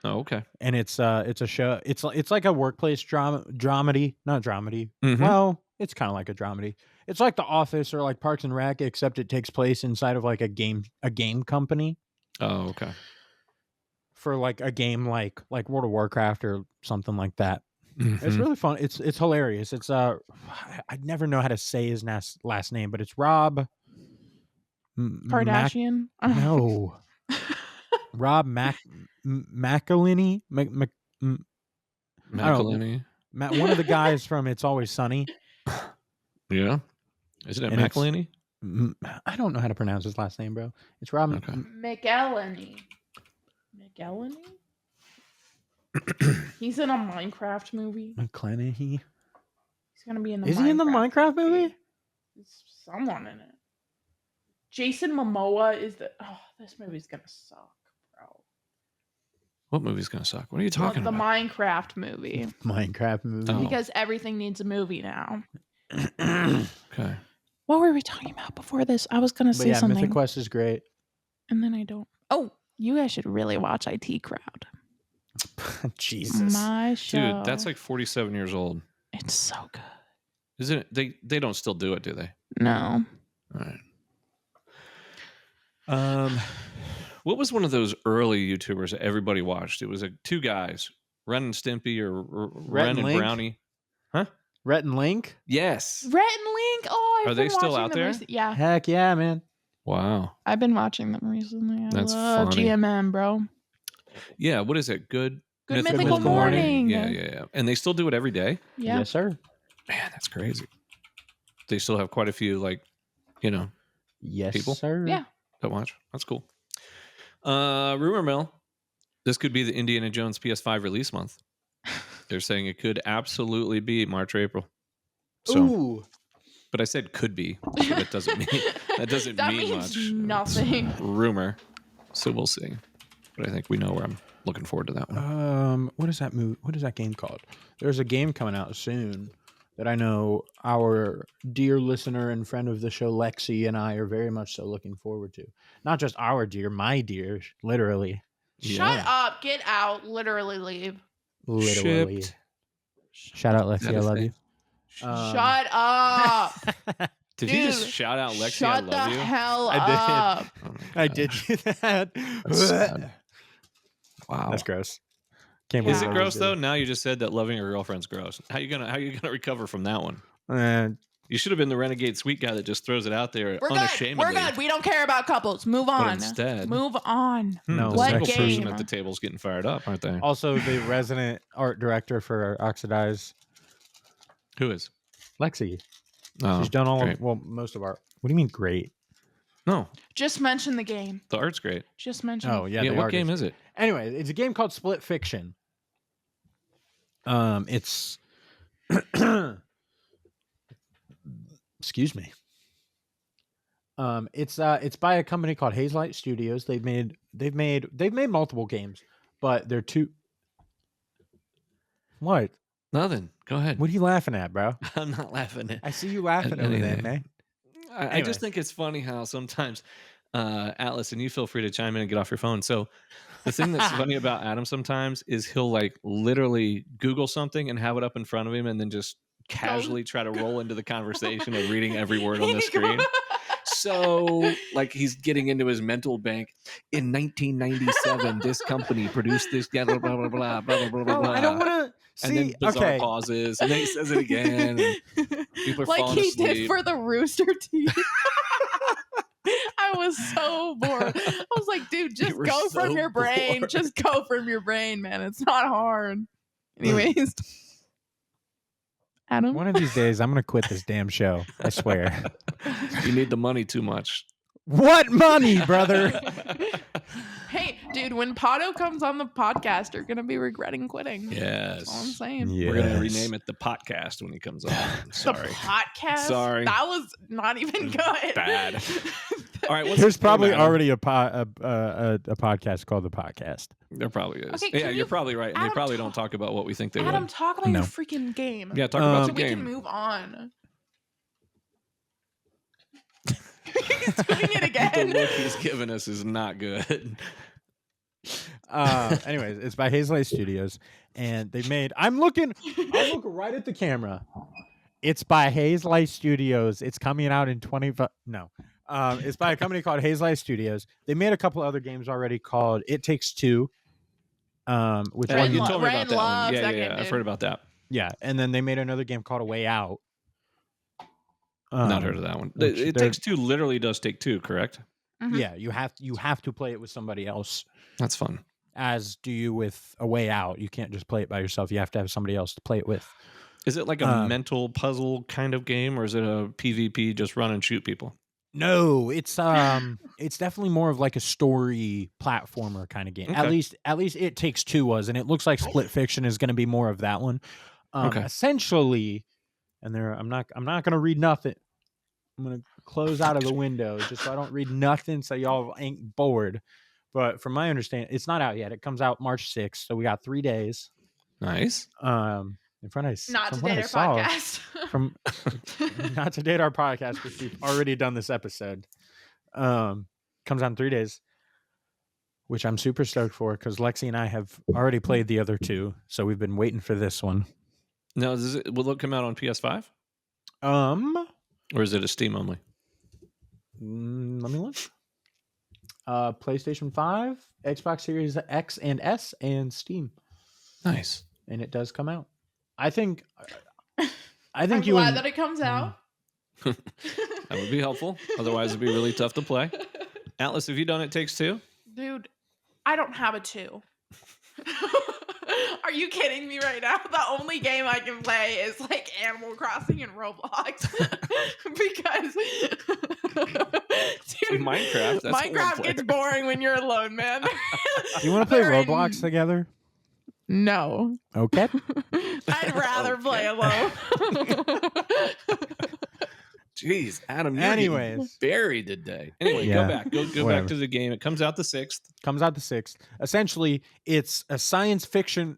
Speaker 2: Oh, okay.
Speaker 1: And it's a show. It's like a workplace dramedy, not dramedy.
Speaker 2: Mhm.
Speaker 1: Well, it's kind of like a dramedy. It's like The Office or like Parks and Rec, except it takes place inside of like a game company
Speaker 2: Oh, okay.
Speaker 1: for like a game like World of Warcraft or something like that. It's
Speaker 2: Mhm.
Speaker 1: really fun. It's hilarious. It's I never know how to say his last name, but it's Rob
Speaker 3: Kardashian.
Speaker 1: No. Rob McElhenney.
Speaker 2: McElhenney.
Speaker 1: One of the guys from It's Always Sunny.
Speaker 2: Yeah. Is it
Speaker 1: And it's-
Speaker 2: McElhenney?
Speaker 1: I don't know how to pronounce his last name, bro. It's Rob.
Speaker 2: Okay.
Speaker 3: McElhenney. He's in a Minecraft movie.
Speaker 1: McClanahy.
Speaker 3: He's gonna be in the.
Speaker 1: Is he in the Minecraft movie?
Speaker 3: There's someone in it. Jason Momoa is the. Oh, this movie's gonna suck, bro.
Speaker 2: What movie's going to suck? What are you talking
Speaker 3: The
Speaker 2: about?
Speaker 3: Minecraft movie.
Speaker 1: Minecraft movie.
Speaker 2: Oh.
Speaker 3: Because everything needs a movie now.
Speaker 2: Okay.
Speaker 3: What were we talking about before this? I was gonna
Speaker 1: But
Speaker 3: say
Speaker 1: yeah,
Speaker 3: something,
Speaker 1: Mythic Quest is great.
Speaker 3: and then I don't. Oh, you guys should really watch IT Crowd.
Speaker 1: Jesus.
Speaker 3: My show.
Speaker 2: Dude, that's like 47 years old.
Speaker 3: It's so good.
Speaker 2: Isn't it? They don't still do it, do they?
Speaker 3: No.
Speaker 2: All right. What was one of those early YouTubers that everybody watched? It was two guys, Ren and Stimpy or Ren and
Speaker 1: Link?
Speaker 2: Brownie.
Speaker 1: Rhett and Link?
Speaker 2: Yes.
Speaker 3: Rhett and Link. Oh, I've
Speaker 2: Are they
Speaker 3: been
Speaker 2: still
Speaker 3: watching
Speaker 2: out
Speaker 3: them
Speaker 2: there?
Speaker 3: Yeah,
Speaker 1: Heck yeah, man.
Speaker 2: Wow.
Speaker 3: I've been watching them recently. I
Speaker 2: That's
Speaker 3: love
Speaker 2: funny.
Speaker 3: GMM, bro.
Speaker 2: Yeah. What is it? Good
Speaker 3: Mythical Morning.
Speaker 2: Yeah. And they still do it every day?
Speaker 3: Yeah.
Speaker 1: Yes, sir.
Speaker 2: Man, that's crazy. They still have quite a few, like,
Speaker 1: Yes,
Speaker 2: People?
Speaker 1: sir.
Speaker 3: Yeah.
Speaker 2: that watch. That's cool. Rumor mill. This could be the Indiana Jones PS5 release month. They're saying it could absolutely be March or April. So,
Speaker 1: Ooh.
Speaker 2: but I said could be. So that doesn't mean
Speaker 3: That
Speaker 2: mean
Speaker 3: means
Speaker 2: much.
Speaker 3: nothing.
Speaker 2: It's rumor. So we'll see. But I think we know where I'm looking forward to that one.
Speaker 1: What is that movie? What is that game called? There's a game coming out soon that I know our dear listener and friend of the show, Lexi, and I are very much so looking forward to. Not just our dear, my dear, literally.
Speaker 3: Shut up. Get out. Literally leave.
Speaker 1: Literally.
Speaker 2: Shipped.
Speaker 1: Shout out, Lexi.
Speaker 2: That
Speaker 1: I
Speaker 2: a
Speaker 1: love
Speaker 2: thing?
Speaker 1: you.
Speaker 3: Shut up.
Speaker 2: Did you just
Speaker 3: Dude,
Speaker 2: shout out Lexi? I
Speaker 3: Shut the
Speaker 2: love you.
Speaker 3: hell
Speaker 1: I did.
Speaker 3: up.
Speaker 2: Oh my
Speaker 1: I
Speaker 2: gosh.
Speaker 1: did do that.
Speaker 2: That's sad. Wow.
Speaker 1: That's gross. Can't
Speaker 3: Yeah.
Speaker 2: Is
Speaker 1: believe
Speaker 2: it
Speaker 1: I
Speaker 2: gross
Speaker 1: did
Speaker 2: though? Now you just said that loving your girlfriend's gross. How you gonna recover from that one?
Speaker 1: that.
Speaker 2: You should have been the renegade sweet guy that just throws it out there
Speaker 3: We're
Speaker 2: unashamedly.
Speaker 3: good. We're good. We don't care about couples. Move on.
Speaker 2: instead-
Speaker 3: Move on.
Speaker 1: No,
Speaker 2: the
Speaker 3: What
Speaker 2: single person
Speaker 3: game?
Speaker 2: at the table's getting fired up, aren't they?
Speaker 1: Also, the resident art director for Oxidize,
Speaker 2: Who is?
Speaker 1: Lexi.
Speaker 2: Oh,
Speaker 1: She's done all
Speaker 2: great.
Speaker 1: of, well, most of our. What do you mean great?
Speaker 2: No,
Speaker 3: Just mention the game.
Speaker 2: the art's great.
Speaker 3: Just mention
Speaker 1: Oh,
Speaker 3: it.
Speaker 1: yeah.
Speaker 2: Yeah,
Speaker 1: the
Speaker 2: what
Speaker 1: art
Speaker 2: game is it?
Speaker 1: Anyway, it's a game called Split Fiction. It's excuse me. It's by a company called Hazelight Studios. They've made multiple games, but they're two. What?
Speaker 2: Nothing. Go ahead.
Speaker 1: What are you laughing at, bro?
Speaker 2: I'm not laughing at.
Speaker 1: I see you laughing over there,
Speaker 2: anything.
Speaker 1: man.
Speaker 2: I
Speaker 1: Anyway.
Speaker 2: just think it's funny how sometimes, Atlas, and you feel free to chime in and get off your phone. So the thing that's funny about Adam sometimes is he'll like literally Google something and have it up in front of him and then just casually try to roll into the conversation of reading every word on the screen. So like he's getting into his mental bank. In 1997, this company produced this blah blah blah blah blah blah blah blah.
Speaker 1: Bro, I don't want to
Speaker 2: And then
Speaker 1: see.
Speaker 2: bizarre
Speaker 1: Okay,
Speaker 2: pauses, and then he says it again. And people are
Speaker 3: Like
Speaker 2: falling
Speaker 3: he
Speaker 2: asleep.
Speaker 3: did for the Rooster Teeth. I was so bored. I was like, dude, just
Speaker 2: were
Speaker 3: go from
Speaker 2: so
Speaker 3: your brain.
Speaker 2: bored.
Speaker 3: Just go from your brain, man. It's not hard. Anyways. Adam?
Speaker 1: one of these days I'm gonna quit this damn show. I swear.
Speaker 2: You need the money too much.
Speaker 1: What money, brother?
Speaker 3: Hey, dude, when Pato comes on the podcast, you're gonna be regretting quitting. That's all I'm
Speaker 2: Yes.
Speaker 3: saying.
Speaker 1: Yes.
Speaker 2: We're gonna rename it the podcast when he comes on. Sorry.
Speaker 3: The podcast.
Speaker 2: Sorry.
Speaker 3: That was not even good.
Speaker 2: Bad. All right. What's
Speaker 1: There's
Speaker 2: the name,
Speaker 1: probably
Speaker 2: Adam?
Speaker 1: already a podcast called The Podcast.
Speaker 2: There probably is.
Speaker 3: Okay,
Speaker 2: Yeah,
Speaker 3: can
Speaker 2: you're
Speaker 3: you-
Speaker 2: probably right. And they
Speaker 3: Adam,
Speaker 2: probably don't talk about what we think they
Speaker 3: Adam,
Speaker 2: would.
Speaker 3: talk about
Speaker 1: No.
Speaker 3: your freaking game.
Speaker 2: Yeah, talk about
Speaker 3: so
Speaker 2: the
Speaker 3: we can
Speaker 2: game.
Speaker 3: move on. He's doing it
Speaker 2: The
Speaker 3: again.
Speaker 2: look he's giving us is not good.
Speaker 1: Anyways, it's by Hazelight Studios, and they made. I'm looking right at the camera. It's by Hazelight Studios. It's coming out in 25. No, it's by a company called Hazelight Studios. They made a couple other games already called It Takes Two. Which
Speaker 2: Yeah,
Speaker 3: Ren
Speaker 2: you
Speaker 3: Lo-
Speaker 2: told me
Speaker 3: Ren
Speaker 2: about that one.
Speaker 3: loves
Speaker 2: Yeah,
Speaker 3: that
Speaker 2: yeah,
Speaker 3: game,
Speaker 2: I've
Speaker 3: dude.
Speaker 2: heard about that.
Speaker 1: yeah, and then they made another game called A Way Out.
Speaker 2: Not heard of that one.
Speaker 1: which
Speaker 2: It
Speaker 1: they're-
Speaker 2: Takes Two literally does take two, correct?
Speaker 3: Mhm.
Speaker 1: Yeah, you have to play it with somebody else.
Speaker 2: That's fun.
Speaker 1: As do you with A Way Out. You can't just play it by yourself. You have to have somebody else to play it with.
Speaker 2: Is it like a mental puzzle kind of game, or is it a PvP, just run and shoot people?
Speaker 1: No, it's definitely more of like a story platformer kind of game. At
Speaker 2: Okay.
Speaker 1: least It Takes Two was, and it looks like Split Fiction is going to be more of that one.
Speaker 2: Okay.
Speaker 1: Essentially, and there I'm not going to read nothing. I'm going to close out of the window just so I don't read nothing, so y'all ain't bored. But from my understanding, it's not out yet. It comes out March 6th, so we got 3 days.
Speaker 2: Nice.
Speaker 1: In front of
Speaker 3: Not to
Speaker 1: from what
Speaker 3: date
Speaker 1: I
Speaker 3: our
Speaker 1: saw,
Speaker 3: podcast.
Speaker 1: from not to date our podcast because we've already done this episode. Comes out in 3 days, which I'm super stoked for because Lexi and I have already played the other two, so we've been waiting for this one.
Speaker 2: Now, will it come out on PS5, or is it a Steam only?
Speaker 1: Let me look. PlayStation 5, Xbox Series X and S, and Steam,
Speaker 2: Nice.
Speaker 1: and it does come out. I think
Speaker 3: I'm
Speaker 1: you
Speaker 3: glad
Speaker 1: and
Speaker 3: that it comes out.
Speaker 2: That would be helpful. Otherwise, it'd be really tough to play. Atlas, have you done It Takes Two?
Speaker 3: Dude, I don't have a 2. Are you kidding me right now? The only game I can play is like Animal Crossing and Roblox. Because dude,
Speaker 2: Minecraft. That's one
Speaker 3: Minecraft
Speaker 2: player.
Speaker 3: gets boring when you're alone, man.
Speaker 1: do you want to play
Speaker 3: They're in-
Speaker 1: Roblox together?
Speaker 3: No.
Speaker 1: Okay.
Speaker 3: I'd rather play alone.
Speaker 2: Jeez, Adam. You're
Speaker 1: Anyways.
Speaker 2: getting buried today. Anyway,
Speaker 1: Yeah,
Speaker 2: go back. Go
Speaker 1: whatever.
Speaker 2: back to the game. It comes out the 6th.
Speaker 1: Comes out the 6th. Essentially, it's a science fiction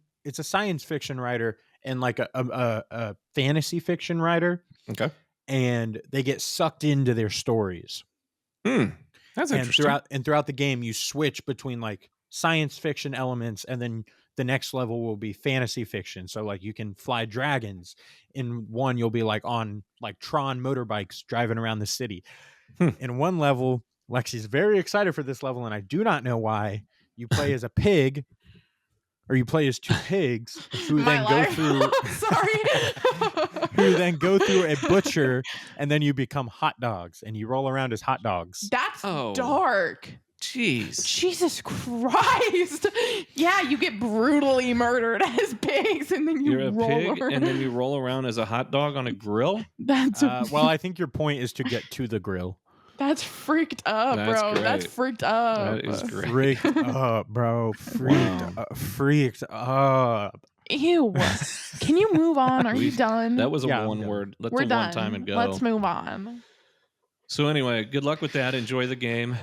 Speaker 1: writer and like a fantasy fiction writer,
Speaker 2: Okay.
Speaker 1: and they get sucked into their stories.
Speaker 2: That's
Speaker 1: And
Speaker 2: interesting.
Speaker 1: throughout the game, you switch between like science fiction elements, and then the next level will be fantasy fiction. So like you can fly dragons. In one, you'll be like on like Tron motorbikes driving around the city. In one level, Lexi's very excited for this level, and I do not know why. You play as a pig, or you play as 2 pigs who
Speaker 3: My
Speaker 1: then go
Speaker 3: life.
Speaker 1: through who then go through a butcher, and then you become hot dogs, and you roll around as hot dogs.
Speaker 3: That's
Speaker 2: Oh.
Speaker 3: dark.
Speaker 2: Jeez.
Speaker 3: Jesus Christ. Yeah, you get brutally murdered as pigs and then you
Speaker 2: You're a
Speaker 3: roll
Speaker 2: pig,
Speaker 3: around.
Speaker 2: and then you roll around as a hot dog on a grill.
Speaker 3: That's
Speaker 1: Well, I think your point is to get to the grill.
Speaker 3: that's freaked up,
Speaker 2: That's
Speaker 3: bro. That's
Speaker 2: great.
Speaker 3: freaked up.
Speaker 2: That is great.
Speaker 1: Freaked up, bro.
Speaker 2: Wow.
Speaker 1: Freaked up.
Speaker 3: Ew. Can you move on? Are you done?
Speaker 2: That was a
Speaker 1: Yeah, I'm
Speaker 2: one
Speaker 1: done.
Speaker 2: word. Let's
Speaker 3: We're
Speaker 2: a
Speaker 3: done.
Speaker 2: one time and go.
Speaker 3: Let's move on.
Speaker 2: So anyway, good luck with that. Enjoy the game.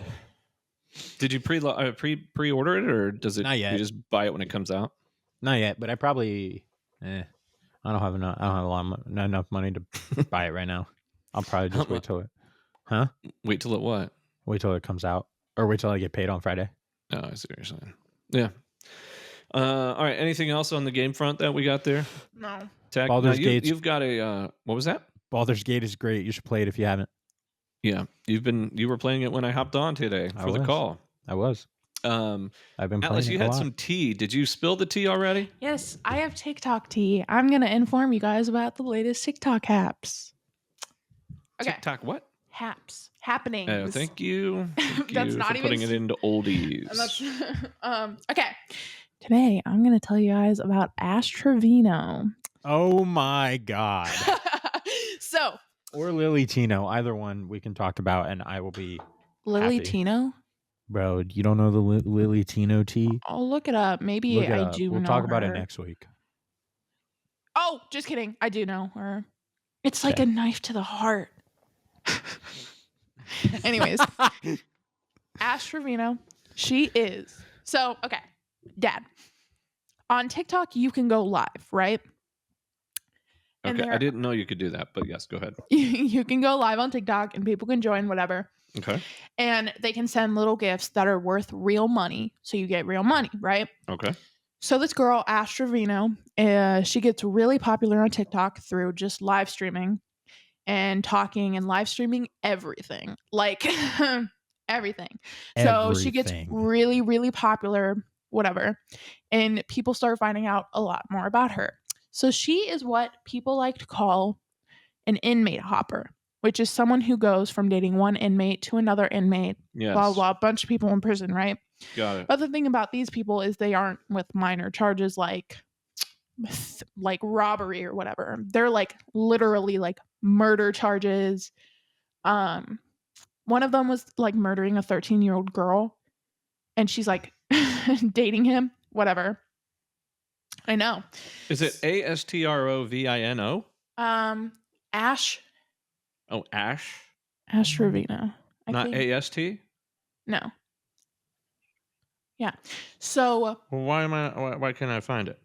Speaker 2: Did you pre-order it, or does it?
Speaker 1: Not yet.
Speaker 2: You just buy it when it comes out.
Speaker 1: Not yet, but I probably. I don't have enough. I don't have not enough money to buy it right now. I'll probably just wait till it. Huh?
Speaker 2: Wait till it what?
Speaker 1: Wait till it comes out, or wait till I get paid on Friday.
Speaker 2: Oh, I see what you're saying. Yeah. All right. Anything else on the game front that we got there?
Speaker 3: No.
Speaker 2: Tech.
Speaker 1: Baldur's
Speaker 2: Now,
Speaker 1: Gates.
Speaker 2: You've got a. What was that?
Speaker 1: Baldur's Gate is great. You should play it if you haven't.
Speaker 2: Yeah, you were playing it when I hopped on today
Speaker 1: I
Speaker 2: for the
Speaker 1: was.
Speaker 2: call.
Speaker 1: I was.
Speaker 2: I've
Speaker 1: been
Speaker 2: Atlas,
Speaker 1: playing
Speaker 2: you
Speaker 1: it a
Speaker 2: had
Speaker 1: lot.
Speaker 2: some tea. Did you spill the tea already?
Speaker 3: Yes, I have TikTok tea. I'm going to inform you guys about the latest TikTok haps. Okay.
Speaker 2: TikTok what?
Speaker 3: Haps. Happenings.
Speaker 2: Oh, thank you. Thank
Speaker 3: That's
Speaker 2: you
Speaker 3: not
Speaker 2: for
Speaker 3: even
Speaker 2: putting it into oldies.
Speaker 3: And that's, okay. Today, I'm going to tell you guys about Astrovino.
Speaker 1: Oh my god.
Speaker 3: So,
Speaker 1: Or Lily Tino, either one we can talk about, and I will be
Speaker 3: Lily
Speaker 1: Happy.
Speaker 3: Tino?
Speaker 1: Bro, you don't know the Lily Tino tea?
Speaker 3: I'll look it up. Maybe
Speaker 1: Look it
Speaker 3: I
Speaker 1: up.
Speaker 3: do
Speaker 1: We'll
Speaker 3: know
Speaker 1: talk about it
Speaker 3: her.
Speaker 1: next week.
Speaker 3: Oh, just kidding. I do know her. It's like
Speaker 1: Okay.
Speaker 3: a knife to the heart. Anyways, Ash Trevino, she is. So, okay, Dad. On TikTok, you can go live, right? And
Speaker 2: Okay, I didn't know you could do that, but yes, go ahead.
Speaker 3: you can go live on TikTok and people can join, whatever.
Speaker 2: Okay.
Speaker 3: And they can send little gifts that are worth real money. So you get real money, right?
Speaker 2: Okay.
Speaker 3: So this girl, Ash Trevino, she gets really popular on TikTok through just live streaming and talking and live streaming everything. Like everything. So she gets
Speaker 1: Everything.
Speaker 3: really, really popular, whatever. And people start finding out a lot more about her. So she is what people like to call an inmate hopper, which is someone who goes from dating one inmate to another inmate,
Speaker 2: Yes.
Speaker 3: blah, blah, a bunch of people in prison, right?
Speaker 2: Got it.
Speaker 3: But the thing about these people is they aren't with minor charges like robbery or whatever. They're like literally like murder charges. One of them was like murdering a 13-year-old girl, and she's like dating him, whatever. I know.
Speaker 2: Is it Astrovino?
Speaker 3: Ash
Speaker 2: Oh, Ash?
Speaker 3: Trevino.
Speaker 2: Not AST?
Speaker 3: No. Yeah. So
Speaker 2: Well, why can't I find it?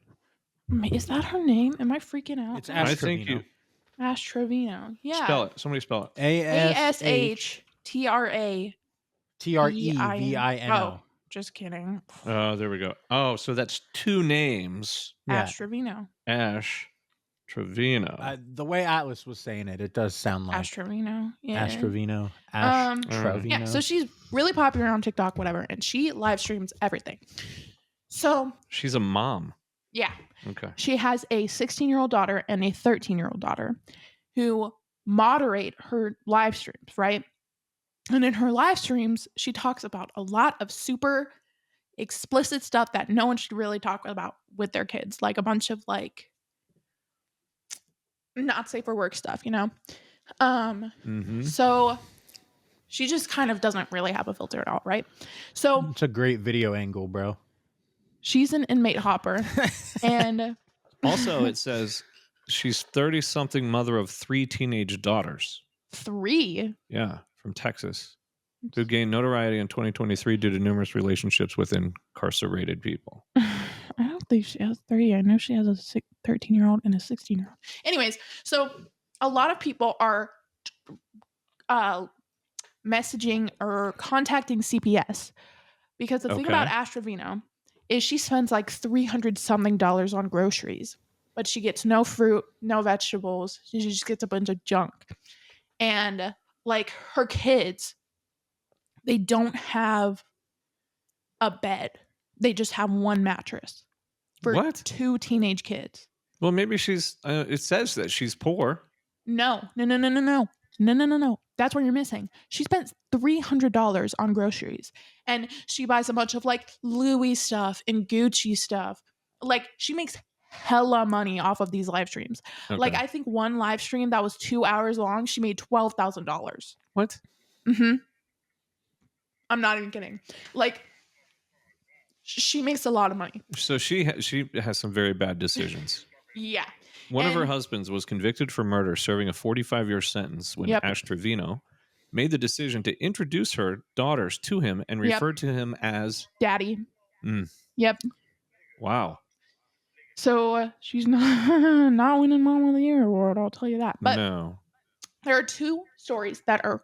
Speaker 3: is that her name? Am I freaking out?
Speaker 1: It's
Speaker 2: I
Speaker 1: Ash
Speaker 2: think
Speaker 1: Trevino.
Speaker 3: Ash Trevino. Yeah.
Speaker 2: Spell it. Somebody spell it.
Speaker 3: ASHTRA.
Speaker 1: TREVINO.
Speaker 3: Oh, just kidding.
Speaker 2: Oh, there we go. Oh, so that's two names.
Speaker 1: Yeah.
Speaker 3: Ash Trevino.
Speaker 2: Ash Trevino.
Speaker 1: The way Atlas was saying it, it does sound like
Speaker 3: Ash Trevino. Yeah.
Speaker 1: Ash Trevino. Ash Trevino.
Speaker 3: Yeah, so she's really popular on TikTok, whatever, and she live streams everything. So
Speaker 2: She's a mom.
Speaker 3: yeah,
Speaker 2: Okay.
Speaker 3: she has a 16-year-old daughter and a 13-year-old daughter who moderate her live streams, right? And in her live streams, she talks about a lot of super explicit stuff that no one should really talk about with their kids, like a bunch of like not safe for work stuff, you know? So she just kind of doesn't really have a filter at all, right? So
Speaker 1: It's a great video angle, bro.
Speaker 3: she's an inmate hopper. And
Speaker 2: Also, it says she's 30-something mother of 3 teenage daughters.
Speaker 3: 3.
Speaker 2: Yeah, from Texas, who gained notoriety in 2023 due to numerous relationships with incarcerated people.
Speaker 3: I don't think she has 3. I know she has a 13-year-old and a 16-year-old. Anyways, so a lot of people are messaging or contacting CPS because the thing about Ash Trevino is she spends like $300-something on groceries, but she gets no fruit, no vegetables. She just gets a bunch of junk. And like her kids, they don't have a bed. They just have one mattress for
Speaker 2: What?
Speaker 3: 2 teenage kids.
Speaker 2: Well, maybe she's. It says that she's poor.
Speaker 3: No. That's what you're missing. She spent $300 on groceries, and she buys a bunch of like Louis stuff and Gucci stuff. Like she makes hella money off of these live streams.
Speaker 2: Okay.
Speaker 3: Like I think one live stream that was 2 hours long, she made $12,000.
Speaker 2: What?
Speaker 3: Mm-hmm. I'm not even kidding. Like she makes a lot of money.
Speaker 2: So she has some very bad decisions.
Speaker 3: Yeah.
Speaker 2: One of her husbands was convicted for murder, serving a 45-year sentence when Ash Trevino made the decision to introduce her daughters to him and referred to him as
Speaker 3: Daddy.
Speaker 2: Mm.
Speaker 3: Yep.
Speaker 2: Wow.
Speaker 3: So she's not winning Mom of the Year award, I'll tell you that. But
Speaker 2: no.
Speaker 3: There are 2 stories that are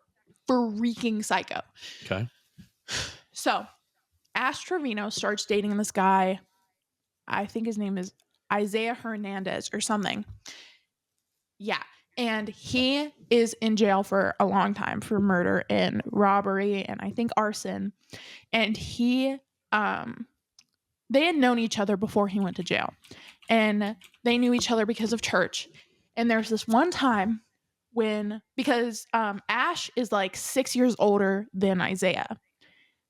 Speaker 3: freaking psycho.
Speaker 2: Okay.
Speaker 3: So Ash Trevino starts dating this guy. I think his name is Isaiah Hernandez or something. Yeah. And he is in jail for a long time for murder and robbery and I think arson. And he, they had known each other before he went to jail. And they knew each other because of church. And there's this one time because Ash is like 6 years older than Isaiah.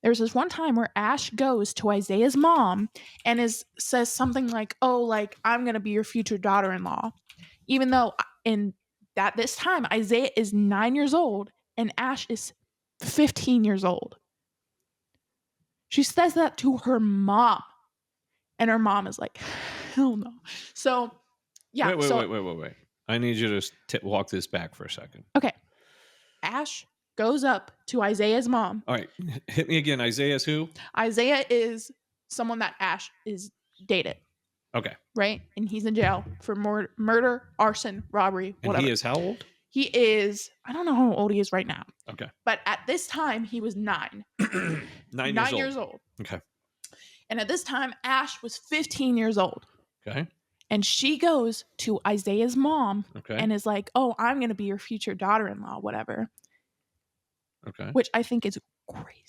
Speaker 3: There's this one time where Ash goes to Isaiah's mom and says something like, "Oh, like I'm gonna be your future daughter-in-law," even though this time Isaiah is 9 years old and Ash is 15 years old. She says that to her mom. And her mom is like, hell no. So, yeah.
Speaker 2: Wait. I need you to walk this back for a second.
Speaker 3: Okay. Ash goes up to Isaiah's mom.
Speaker 2: All right. Hit me again. Isaiah's who?
Speaker 3: Isaiah is someone that Ash is dated.
Speaker 2: Okay.
Speaker 3: Right? And he's in jail for murder, arson, robbery, whatever.
Speaker 2: And he is how old?
Speaker 3: He is, I don't know how old he is right now.
Speaker 2: Okay.
Speaker 3: But at this time, he was 9.
Speaker 2: 9
Speaker 3: years old.
Speaker 2: Okay.
Speaker 3: And at this time, Ash was 15 years old.
Speaker 2: Okay.
Speaker 3: And she goes to Isaiah's mom
Speaker 2: Okay.
Speaker 3: and is like, oh, I'm going to be your future daughter-in-law, whatever.
Speaker 2: Okay.
Speaker 3: Which I think is crazy.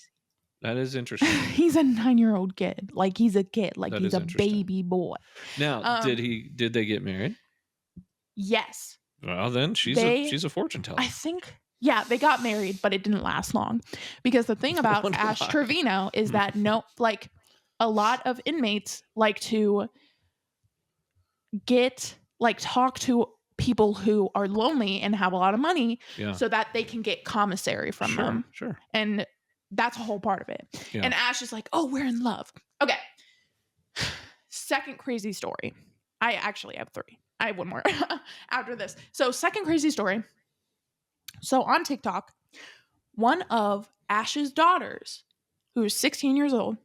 Speaker 2: That is interesting.
Speaker 3: He's a 9-year-old kid. Like, he's a kid. Like,
Speaker 2: That
Speaker 3: he's
Speaker 2: is
Speaker 3: a
Speaker 2: interesting.
Speaker 3: baby boy.
Speaker 2: Now, did they get married?
Speaker 3: Yes.
Speaker 2: Well, then she's a fortune teller.
Speaker 3: I think, yeah, they got married, but it didn't last long. Because the thing about
Speaker 2: Wonder
Speaker 3: Ash
Speaker 2: why.
Speaker 3: Trevino is that a lot of inmates like to talk to people who are lonely and have a lot of money so that they can get commissary from them.
Speaker 2: Sure.
Speaker 3: And that's a whole part of it.
Speaker 2: Yeah.
Speaker 3: And Ash is like, oh, we're in love. Okay. Second crazy story. I actually have 3. I have one more after this. So second crazy story. So on TikTok, one of Ash's daughters, who is 16 years old,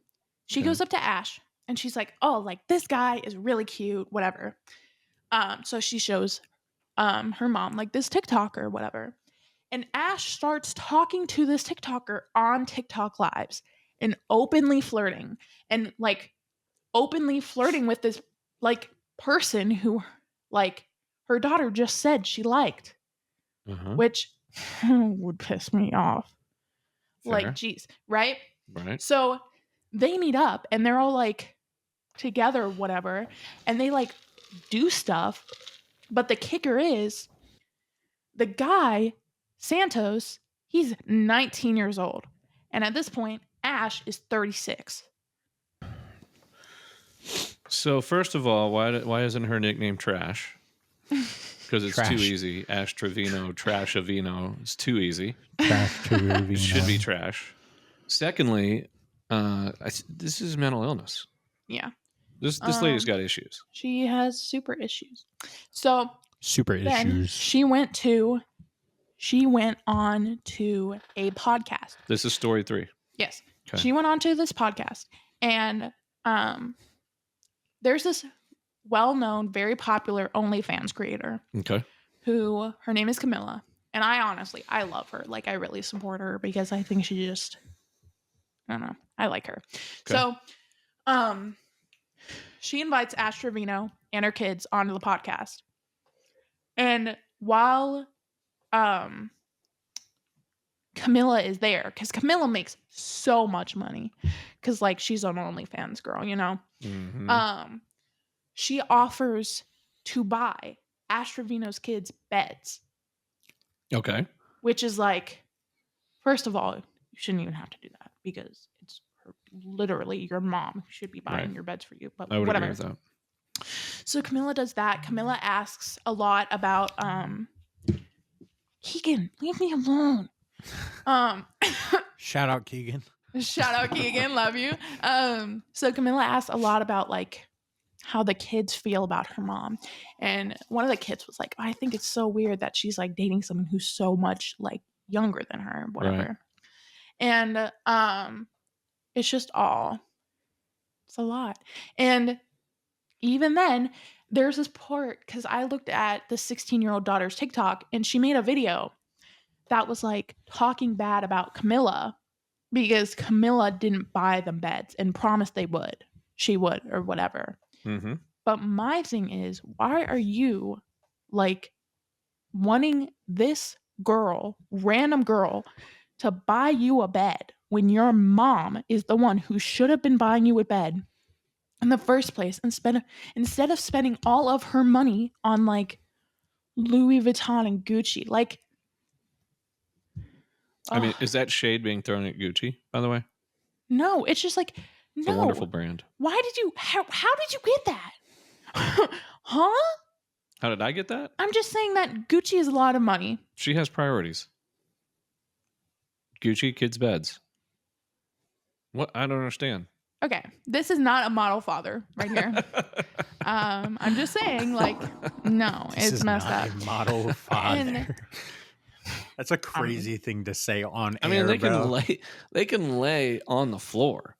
Speaker 3: she goes up to Ash and she's like, oh, like this guy is really cute, whatever. So she shows her mom like this TikToker or whatever. And Ash starts talking to this TikToker on TikTok lives and openly flirting with this like person who like her daughter just said she liked, which would piss me off.
Speaker 2: Fair.
Speaker 3: Like, geez, right?
Speaker 2: Right.
Speaker 3: So they meet up and they're all like together, whatever, and they like do stuff. But the kicker is the guy, Santos, he's 19 years old. And at this point, Ash is 36.
Speaker 2: So first of all, why isn't her nickname Trash? Because it's
Speaker 1: Trash.
Speaker 2: too easy. Ash Trevino, Trash Avino. It's too easy.
Speaker 1: Trash Trevino.
Speaker 2: It should be Trash. Secondly, this is mental illness.
Speaker 3: Yeah.
Speaker 2: This lady's got issues.
Speaker 3: She has super issues. So
Speaker 1: Super
Speaker 3: then
Speaker 1: issues.
Speaker 3: she went on to a podcast.
Speaker 2: This is story 3.
Speaker 3: Yes.
Speaker 2: Okay.
Speaker 3: She went on to this podcast and there's this well-known, very popular OnlyFans creator
Speaker 2: Okay.
Speaker 3: who her name is Camilla. And I love her. Like, I really support her because I think she just, I don't know. I like her.
Speaker 2: Okay.
Speaker 3: So, she invites Ash Trevino and her kids onto the podcast. And while Camilla is there, because Camilla makes so much money, because like she's an OnlyFans girl, you know.
Speaker 2: Mm-hmm.
Speaker 3: She offers to buy Ash Trevino's kids beds,
Speaker 2: Okay.
Speaker 3: which is like, first of all, you shouldn't even have to do that because it's literally your mom who should be buying
Speaker 2: Right.
Speaker 3: your beds for you. But
Speaker 2: I would
Speaker 3: whatever.
Speaker 2: agree with that.
Speaker 3: So Camilla does that. Camilla asks a lot about Keegan, leave me alone.
Speaker 1: Shout out Keegan.
Speaker 3: Shout out Keegan, love you. So Camilla asks a lot about like how the kids feel about her mom. And one of the kids was like, I think it's so weird that she's like dating someone who's so much like younger than her, whatever.
Speaker 2: Right.
Speaker 3: And it's just it's a lot. And even then, there's this part, because I looked at the 16-year-old daughter's TikTok and she made a video that was like talking bad about Camilla because Camilla didn't buy them beds and promised she would or whatever.
Speaker 2: Mm-hmm.
Speaker 3: But my thing is, why are you like wanting this random girl, to buy you a bed when your mom is the one who should have been buying you a bed in the first place, and instead of spending all of her money on like Louis Vuitton and Gucci, like,
Speaker 2: I mean, is that shade being thrown at Gucci, by the way?
Speaker 3: no, it's just like,
Speaker 2: It's a
Speaker 3: no.
Speaker 2: wonderful brand.
Speaker 3: Why did you? How did you get that? Huh?
Speaker 2: How did I get that?
Speaker 3: I'm just saying that Gucci is a lot of money.
Speaker 2: She has priorities. Gucci kids' beds. What? I don't understand.
Speaker 3: Okay, this is not a model father right here. I'm just saying, like, no,
Speaker 1: This
Speaker 3: it's
Speaker 1: is
Speaker 3: messed
Speaker 1: not
Speaker 3: up.
Speaker 1: a model father.
Speaker 3: And
Speaker 1: That's a crazy thing to say on
Speaker 2: I
Speaker 1: air,
Speaker 2: mean,
Speaker 1: bro.
Speaker 2: they can lay on the floor,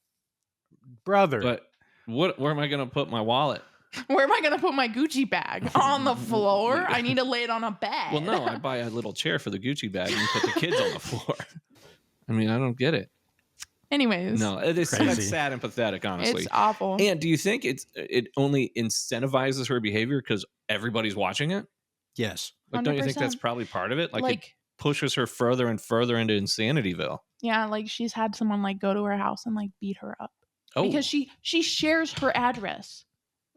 Speaker 1: Brother.
Speaker 2: but where am I going to put my wallet?
Speaker 3: where am I going to put my Gucci bag? On the floor? I need to lay it on a bed.
Speaker 2: Well, no, I buy a little chair for the Gucci bag and put the kids on the floor. I mean, I don't get it.
Speaker 3: Anyways.
Speaker 2: No, that's sad and pathetic, honestly.
Speaker 3: It's awful.
Speaker 2: And do you think it only incentivizes her behavior because everybody's watching it?
Speaker 1: Yes.
Speaker 2: Like, don't you think
Speaker 3: 100%.
Speaker 2: that's probably part of it? Like it pushes her further and further into Insanityville.
Speaker 3: Yeah, like she's had someone like go to her house and like beat her up.
Speaker 2: Oh.
Speaker 3: Because she shares her address.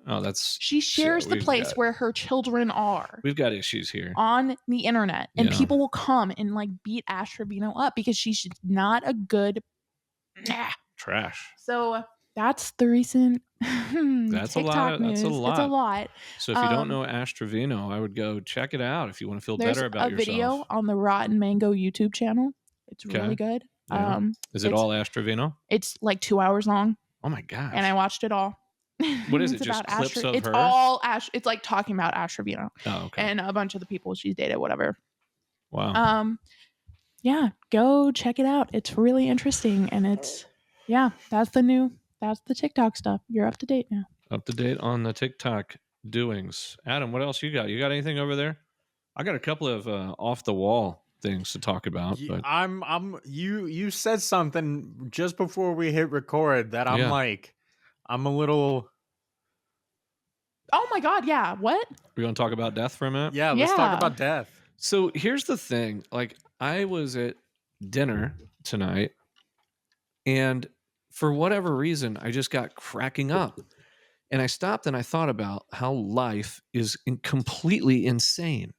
Speaker 2: Oh, that's...
Speaker 3: She shares the place where her children are.
Speaker 2: We've got issues here.
Speaker 3: On the internet. And people will come and like beat Ash Trevino up because she's not a good...
Speaker 2: Trash.
Speaker 3: So that's the recent
Speaker 2: that's
Speaker 3: TikTok
Speaker 2: a lot.
Speaker 3: news.
Speaker 2: That's a lot.
Speaker 3: It's a lot.
Speaker 2: So if you don't know Ash Trevino, I would go check it out if you want to feel better about yourself.
Speaker 3: There's a video on the Rotten Mango YouTube channel. It's really good.
Speaker 2: Yeah. Is it all Ash Trevino?
Speaker 3: It's like 2 hours long.
Speaker 2: Oh my gosh.
Speaker 3: And I watched it all.
Speaker 2: What is it? Just clips of her?
Speaker 3: It's all Ash. It's like talking about Ash Trevino.
Speaker 2: Oh, okay.
Speaker 3: And a bunch of the people she's dated, whatever.
Speaker 2: Wow.
Speaker 3: Yeah, go check it out. It's really interesting. And it's, that's the TikTok stuff. You're up to date now.
Speaker 2: Up to date on the TikTok doings. Adam, what else you got? You got anything over there? I got a couple of off the wall things to talk about. But
Speaker 1: you said something just before we hit record that I'm a little...
Speaker 3: Oh my God, yeah. What?
Speaker 2: We're going to talk about death for a minute?
Speaker 1: Yeah, let's talk about death.
Speaker 2: So here's the thing. Like, I was at dinner tonight, and for whatever reason, I just got cracking up. And I stopped and I thought about how life is completely insane.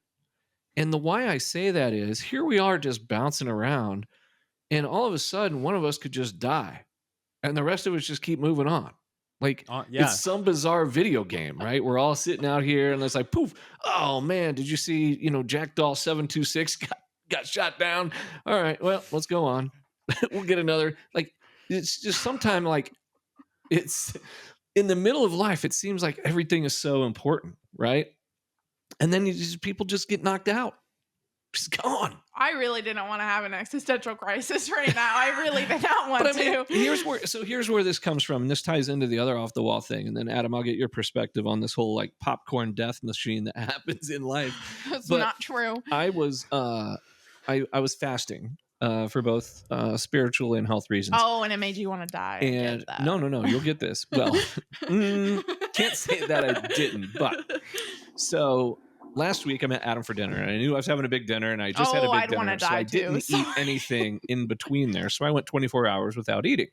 Speaker 2: And the why I say that is, here we are just bouncing around, and all of a sudden, one of us could just die, and the rest of us just keep moving on. Like, it's some bizarre video game, right? We're all sitting out here, and it's like, poof, oh man, did you see, Jackdaw 726 got shot down? All right, well, let's go on. We'll get another. Like, it's just sometimes, like, it's in the middle of life, it seems like everything is so important, right? And then people just get knocked out. Just gone.
Speaker 3: I really didn't want to have an existential crisis right now. I really did not want to.
Speaker 2: Here's where this comes from, and this ties into the other off the wall thing. And then Adam, I'll get your perspective on this whole like popcorn death machine that happens in life.
Speaker 3: That's not true.
Speaker 2: I was fasting for both spiritual and health reasons.
Speaker 3: Oh, and it made you want to die.
Speaker 2: And no, you'll get this. Well, can't say that I didn't, but so. Last week I met Adam for dinner, and I knew I was having a big dinner, and I just had a big dinner, so I didn't eat anything in between there. So I went 24 hours without eating.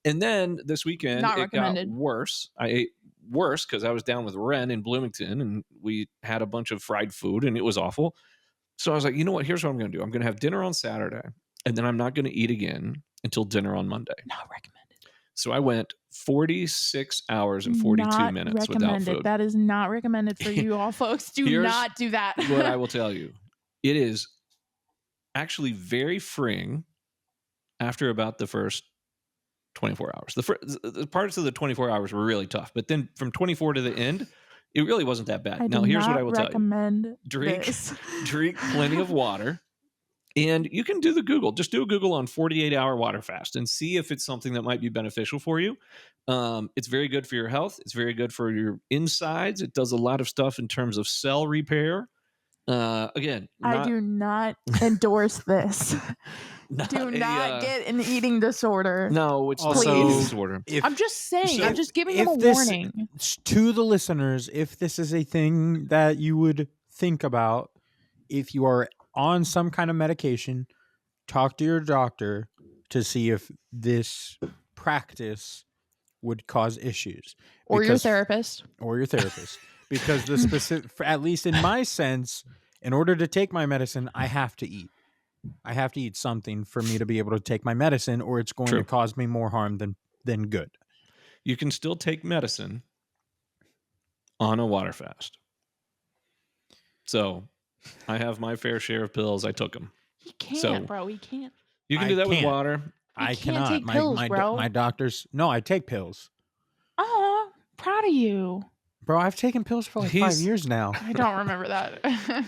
Speaker 2: And then this weekend, it got worse. I ate worse because I was down with Ren in Bloomington, and we had a bunch of fried food, and it was awful. So I was like, you know what? Here's what I'm going to do. I'm going to have dinner on Saturday, and then I'm not going to eat again until dinner on Monday.
Speaker 3: Not recommended.
Speaker 2: So I went 46 hours and 42 minutes without food.
Speaker 3: That is not recommended for you all, folks. Do not do that.
Speaker 2: What I will tell you. It is actually very freeing after about the first 24 hours. The parts of the 24 hours were really tough. But then from 24 to the end, it really wasn't that bad. Now, here's what I will tell you. Drink plenty of water. And you can do the Google. Just do a Google on 48-hour water fast and see if it's something that might be beneficial for you. It's very good for your health. It's very good for your insides. It does a lot of stuff in terms of cell repair. Again,
Speaker 3: I do not endorse this. Do not get an eating disorder.
Speaker 2: No, it's also an eating disorder.
Speaker 3: I'm just saying. I'm just giving them a warning.
Speaker 1: To the listeners, if this is a thing that you would think about, if you are on some kind of medication, talk to your doctor to see if this practice would cause issues.
Speaker 3: Or your therapist.
Speaker 1: Because the specific, at least in my sense, in order to take my medicine, I have to eat. I have to eat something for me to be able to take my medicine, or it's going to cause me more harm than good.
Speaker 2: You can still take medicine on a water fast. So I have my fair share of pills. I took them.
Speaker 3: He can't, bro. He can't.
Speaker 2: You can
Speaker 1: I
Speaker 2: do that with
Speaker 1: can't.
Speaker 2: water.
Speaker 1: I
Speaker 3: can't
Speaker 1: cannot.
Speaker 3: take pills, bro.
Speaker 1: My doctors. No, I take pills,
Speaker 3: Oh, proud of you.
Speaker 1: bro. I've taken pills for like 5
Speaker 2: He's-
Speaker 1: years now.
Speaker 3: I don't remember that.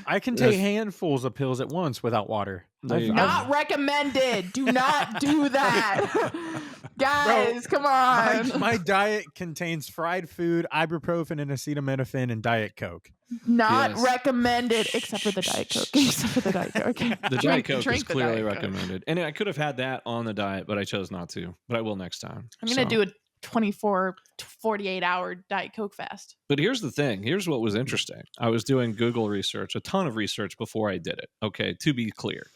Speaker 1: I can take handfuls of pills at once without water.
Speaker 2: There you go.
Speaker 3: Not recommended. Do not do that. Guys, come on.
Speaker 1: My diet contains fried food, ibuprofen, and acetaminophen, and Diet Coke.
Speaker 3: Not
Speaker 2: Yes.
Speaker 3: recommended, except for the Diet Coke. Except for the Diet Coke.
Speaker 2: The Diet Coke is
Speaker 3: drink the
Speaker 2: clearly
Speaker 3: Diet Coke.
Speaker 2: recommended. And I could have had that on the diet, but I chose not to. But I will next time.
Speaker 3: I'm going to do a 24 to 48 hour Diet Coke fast.
Speaker 2: But here's the thing. Here's what was interesting. I was doing Google research, a ton of research before I did it. Okay, to be clear.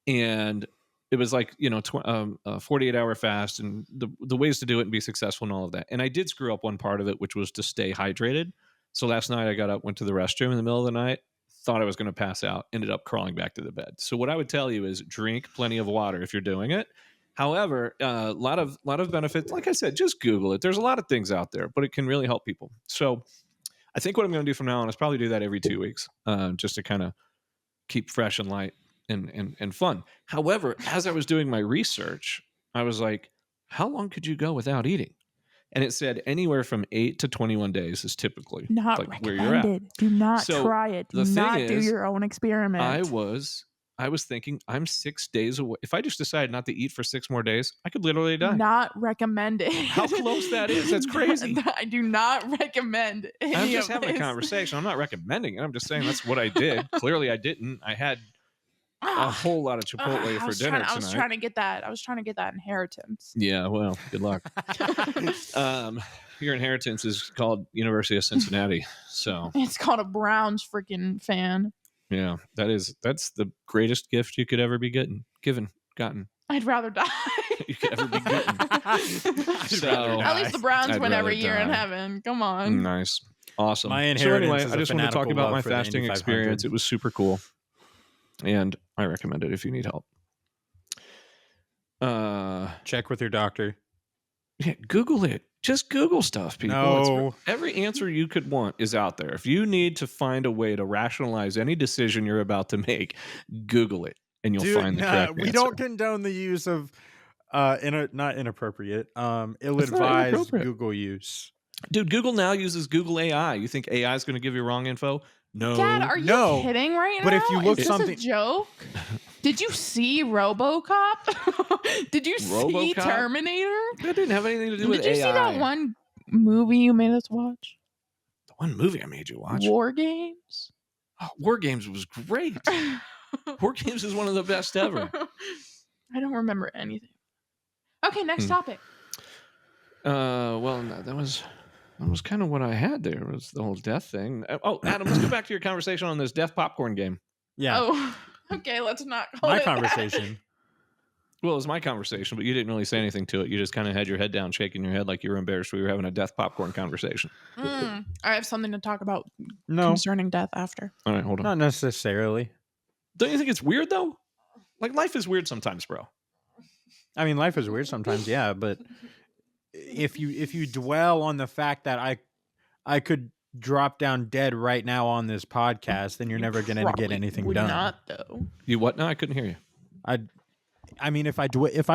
Speaker 2: And it was like, 48-hour fast and the ways to do it and be successful and all of that. And I did screw up one part of it, which was to stay hydrated. So last night I got up, went to the restroom in the middle of the night, thought I was going to pass out, ended up crawling back to the bed. So what I would tell you is drink plenty of water if you're doing it. However, a lot of benefits. Like I said, just Google it. There's a lot of things out there, but it can really help people. So I think what I'm going to do from now on is probably do that every 2 weeks, just to kind of keep fresh and light and fun. However, as I was doing my research, I was like, how long could you go without eating? And it said anywhere from 8 to 21 days is typically
Speaker 3: Not
Speaker 2: like where you're at.
Speaker 3: recommended. Do not
Speaker 2: So,
Speaker 3: try it. Do
Speaker 2: the thing
Speaker 3: not do
Speaker 2: is,
Speaker 3: your own experiment.
Speaker 2: I was thinking I'm 6 days away. If I just decided not to eat for 6 more days, I could literally die.
Speaker 3: Not recommended.
Speaker 2: How close that is? That's crazy.
Speaker 3: I do not recommend any
Speaker 2: I'm just
Speaker 3: of
Speaker 2: having a
Speaker 3: this.
Speaker 2: conversation. I'm not recommending it. I'm just saying that's what I did. Clearly, I didn't. I had a whole lot of Chipotle for dinner tonight.
Speaker 3: I was trying to get that. I was trying to get that inheritance.
Speaker 2: Yeah, well, good luck. Your inheritance is called University of Cincinnati. So
Speaker 3: It's called a Browns freaking fan.
Speaker 2: yeah, that's the greatest gift you could ever be gotten.
Speaker 3: I'd rather die.
Speaker 2: You could ever be gotten. So
Speaker 3: At least the Browns
Speaker 2: I'd
Speaker 3: win every
Speaker 2: rather
Speaker 3: year in
Speaker 2: die.
Speaker 3: heaven. Come on.
Speaker 2: Nice. Awesome.
Speaker 1: My
Speaker 2: So
Speaker 1: inheritance
Speaker 2: anyway,
Speaker 1: is
Speaker 2: I
Speaker 1: a
Speaker 2: just want to talk
Speaker 1: fanatical
Speaker 2: about
Speaker 1: love
Speaker 2: my
Speaker 1: for the
Speaker 2: fasting
Speaker 1: Indy 500.
Speaker 2: experience. It was super cool. And I recommend it if you need help.
Speaker 1: Check with your doctor.
Speaker 2: Yeah, Google it. Just Google stuff, people.
Speaker 1: No.
Speaker 2: Every answer you could want is out there. If you need to find a way to rationalize any decision you're about to make, Google it, and you'll find the correct
Speaker 1: we
Speaker 2: answer.
Speaker 1: don't condone the use of not inappropriate, ill-advised
Speaker 2: inappropriate.
Speaker 1: Google use.
Speaker 2: Dude, Google now uses Google AI. You think AI is going to give you wrong info? No.
Speaker 3: Dad, are you
Speaker 1: no.
Speaker 3: kidding right now?
Speaker 1: But if you look
Speaker 3: is this
Speaker 1: something-
Speaker 3: a joke? Did you see RoboCop? Did you see
Speaker 2: RoboCop?
Speaker 3: Terminator?
Speaker 2: That didn't have anything to do
Speaker 3: Did
Speaker 2: with
Speaker 3: you
Speaker 2: AI.
Speaker 3: see that one movie you made us watch?
Speaker 2: The one movie I made you watch.
Speaker 3: War Games.
Speaker 2: Oh, War Games was great. War Games is one of the best ever.
Speaker 3: I don't remember anything. Okay, next topic.
Speaker 2: Well, no, that was kind of what I had there, was the whole death thing. Oh, Adam, let's go back to your conversation on this death popcorn game.
Speaker 1: Yeah,
Speaker 3: Oh, okay, let's not call
Speaker 1: my
Speaker 3: it that.
Speaker 1: conversation.
Speaker 2: Well, it was my conversation, but you didn't really say anything to it. You just kind of had your head down, shaking your head like you were embarrassed we were having a death popcorn conversation.
Speaker 3: I have something to talk about
Speaker 1: No,
Speaker 3: concerning death after.
Speaker 2: All right, hold on.
Speaker 1: not necessarily.
Speaker 2: Don't you think it's weird, though? Like, life is weird sometimes, bro.
Speaker 1: I mean, life is weird sometimes, yeah. But if you dwell on the fact that I could drop down dead right now on this podcast, then you're never going to get
Speaker 3: Probably
Speaker 1: anything
Speaker 3: would
Speaker 1: done.
Speaker 3: Not though.
Speaker 2: You what? No, I couldn't hear you.
Speaker 1: I mean, if I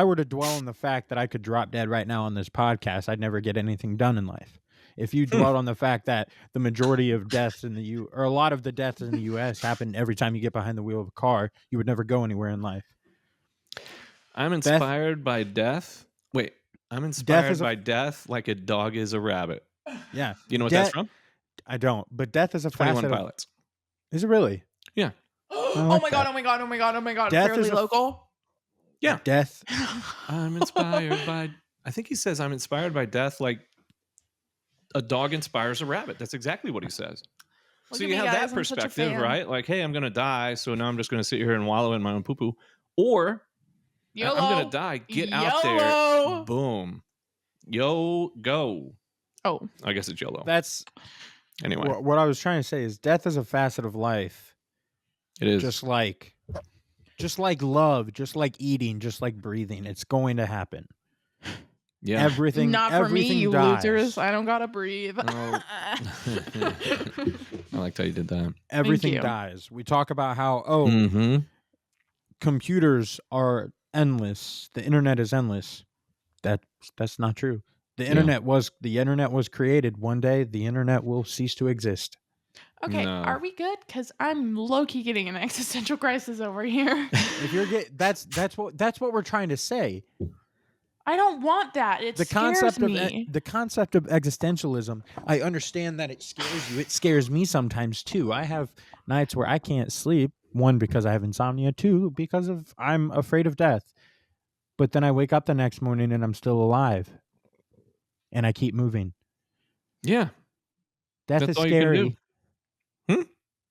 Speaker 1: were to dwell on the fact that I could drop dead right now on this podcast, I'd never get anything done in life. If you dwelled on the fact that the majority of deaths in the or a lot of the deaths in the U.S. happen every time you get behind the wheel of a car, you would never go anywhere in life.
Speaker 2: I'm inspired by death. Wait, I'm inspired by death like a dog is a rabbit.
Speaker 1: Yeah,
Speaker 2: You know what that's from?
Speaker 1: I don't. But death is a
Speaker 2: 21
Speaker 1: facet of.
Speaker 2: Pilots.
Speaker 1: Is it really?
Speaker 2: Yeah.
Speaker 3: Oh
Speaker 1: like
Speaker 3: my god!
Speaker 1: that.
Speaker 3: Oh my god! Oh my god! Oh my god!
Speaker 1: Death
Speaker 3: Fairly
Speaker 1: is a-
Speaker 3: local.
Speaker 2: Yeah.
Speaker 1: Death.
Speaker 2: I'm inspired by. I think he says I'm inspired by death like a dog inspires a rabbit. That's exactly what he says.
Speaker 3: Look
Speaker 2: So
Speaker 3: at
Speaker 2: you
Speaker 3: me,
Speaker 2: have
Speaker 3: guys,
Speaker 2: that
Speaker 3: I'm such a
Speaker 2: perspective,
Speaker 3: fan.
Speaker 2: right? Like, hey, I'm going to die, so now I'm just going to sit here and wallow in my own poo-poo. Or
Speaker 3: YOLO.
Speaker 2: I'm going to die, get out there,
Speaker 3: YOLO.
Speaker 2: boom. Yo, go.
Speaker 3: Oh,
Speaker 2: I guess it's YOLO.
Speaker 1: That's
Speaker 2: Anyway,
Speaker 1: what I was trying to say is death is a facet of life.
Speaker 2: it is.
Speaker 1: Just like love, just like eating, just like breathing. It's going to happen.
Speaker 2: yeah.
Speaker 1: Everything.
Speaker 3: not for me,
Speaker 1: everything
Speaker 3: you
Speaker 1: dies.
Speaker 3: losers. I don't gotta breathe.
Speaker 2: Oh. I liked how you did that.
Speaker 1: Everything
Speaker 3: you.
Speaker 1: dies. We talk about how
Speaker 2: Mm-hmm.
Speaker 1: computers are endless. The internet is endless. That's not true. The
Speaker 2: Yeah.
Speaker 1: internet was created. One day the internet will cease to exist.
Speaker 3: Okay,
Speaker 2: No.
Speaker 3: are we good? Because I'm low-key getting an existential crisis over here.
Speaker 1: If you're that's what we're trying to say.
Speaker 3: I don't want that. It scares me.
Speaker 1: The concept of existentialism, I understand that it scares you. It scares me sometimes too. I have nights where I can't sleep. One, because I have insomnia. Two, because I'm afraid of death. But then I wake up the next morning and I'm still alive. And I keep moving.
Speaker 2: Yeah.
Speaker 1: Death
Speaker 2: That's
Speaker 1: is
Speaker 2: all you can
Speaker 1: scary.
Speaker 2: do.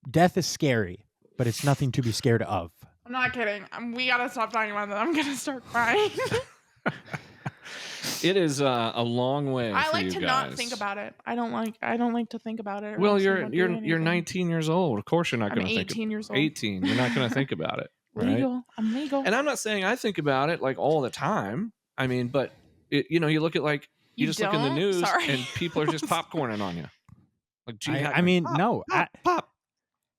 Speaker 1: Death is scary, but it's nothing to be scared of.
Speaker 3: I'm not kidding. We gotta stop talking about that. I'm gonna start crying.
Speaker 2: It is a long way.
Speaker 3: I
Speaker 2: for
Speaker 3: like
Speaker 2: you
Speaker 3: to
Speaker 2: guys.
Speaker 3: not think about it. I don't like to think about it. or
Speaker 2: Well,
Speaker 3: else I
Speaker 2: you're
Speaker 3: won't do
Speaker 2: you're
Speaker 3: anything.
Speaker 2: 19 years old. Of course, you're not
Speaker 3: I'm
Speaker 2: going to think.
Speaker 3: 18 years old.
Speaker 2: 18. You're not going to think about it, right?
Speaker 3: Legal. I'm legal.
Speaker 2: And I'm not saying I think about it like all the time. I mean, but you look at like you just look in the
Speaker 3: don't?
Speaker 2: news
Speaker 3: Sorry.
Speaker 2: and people are just popcorning on you. Like, gee,
Speaker 1: I mean,
Speaker 2: pop,
Speaker 1: no,
Speaker 2: pop, pop.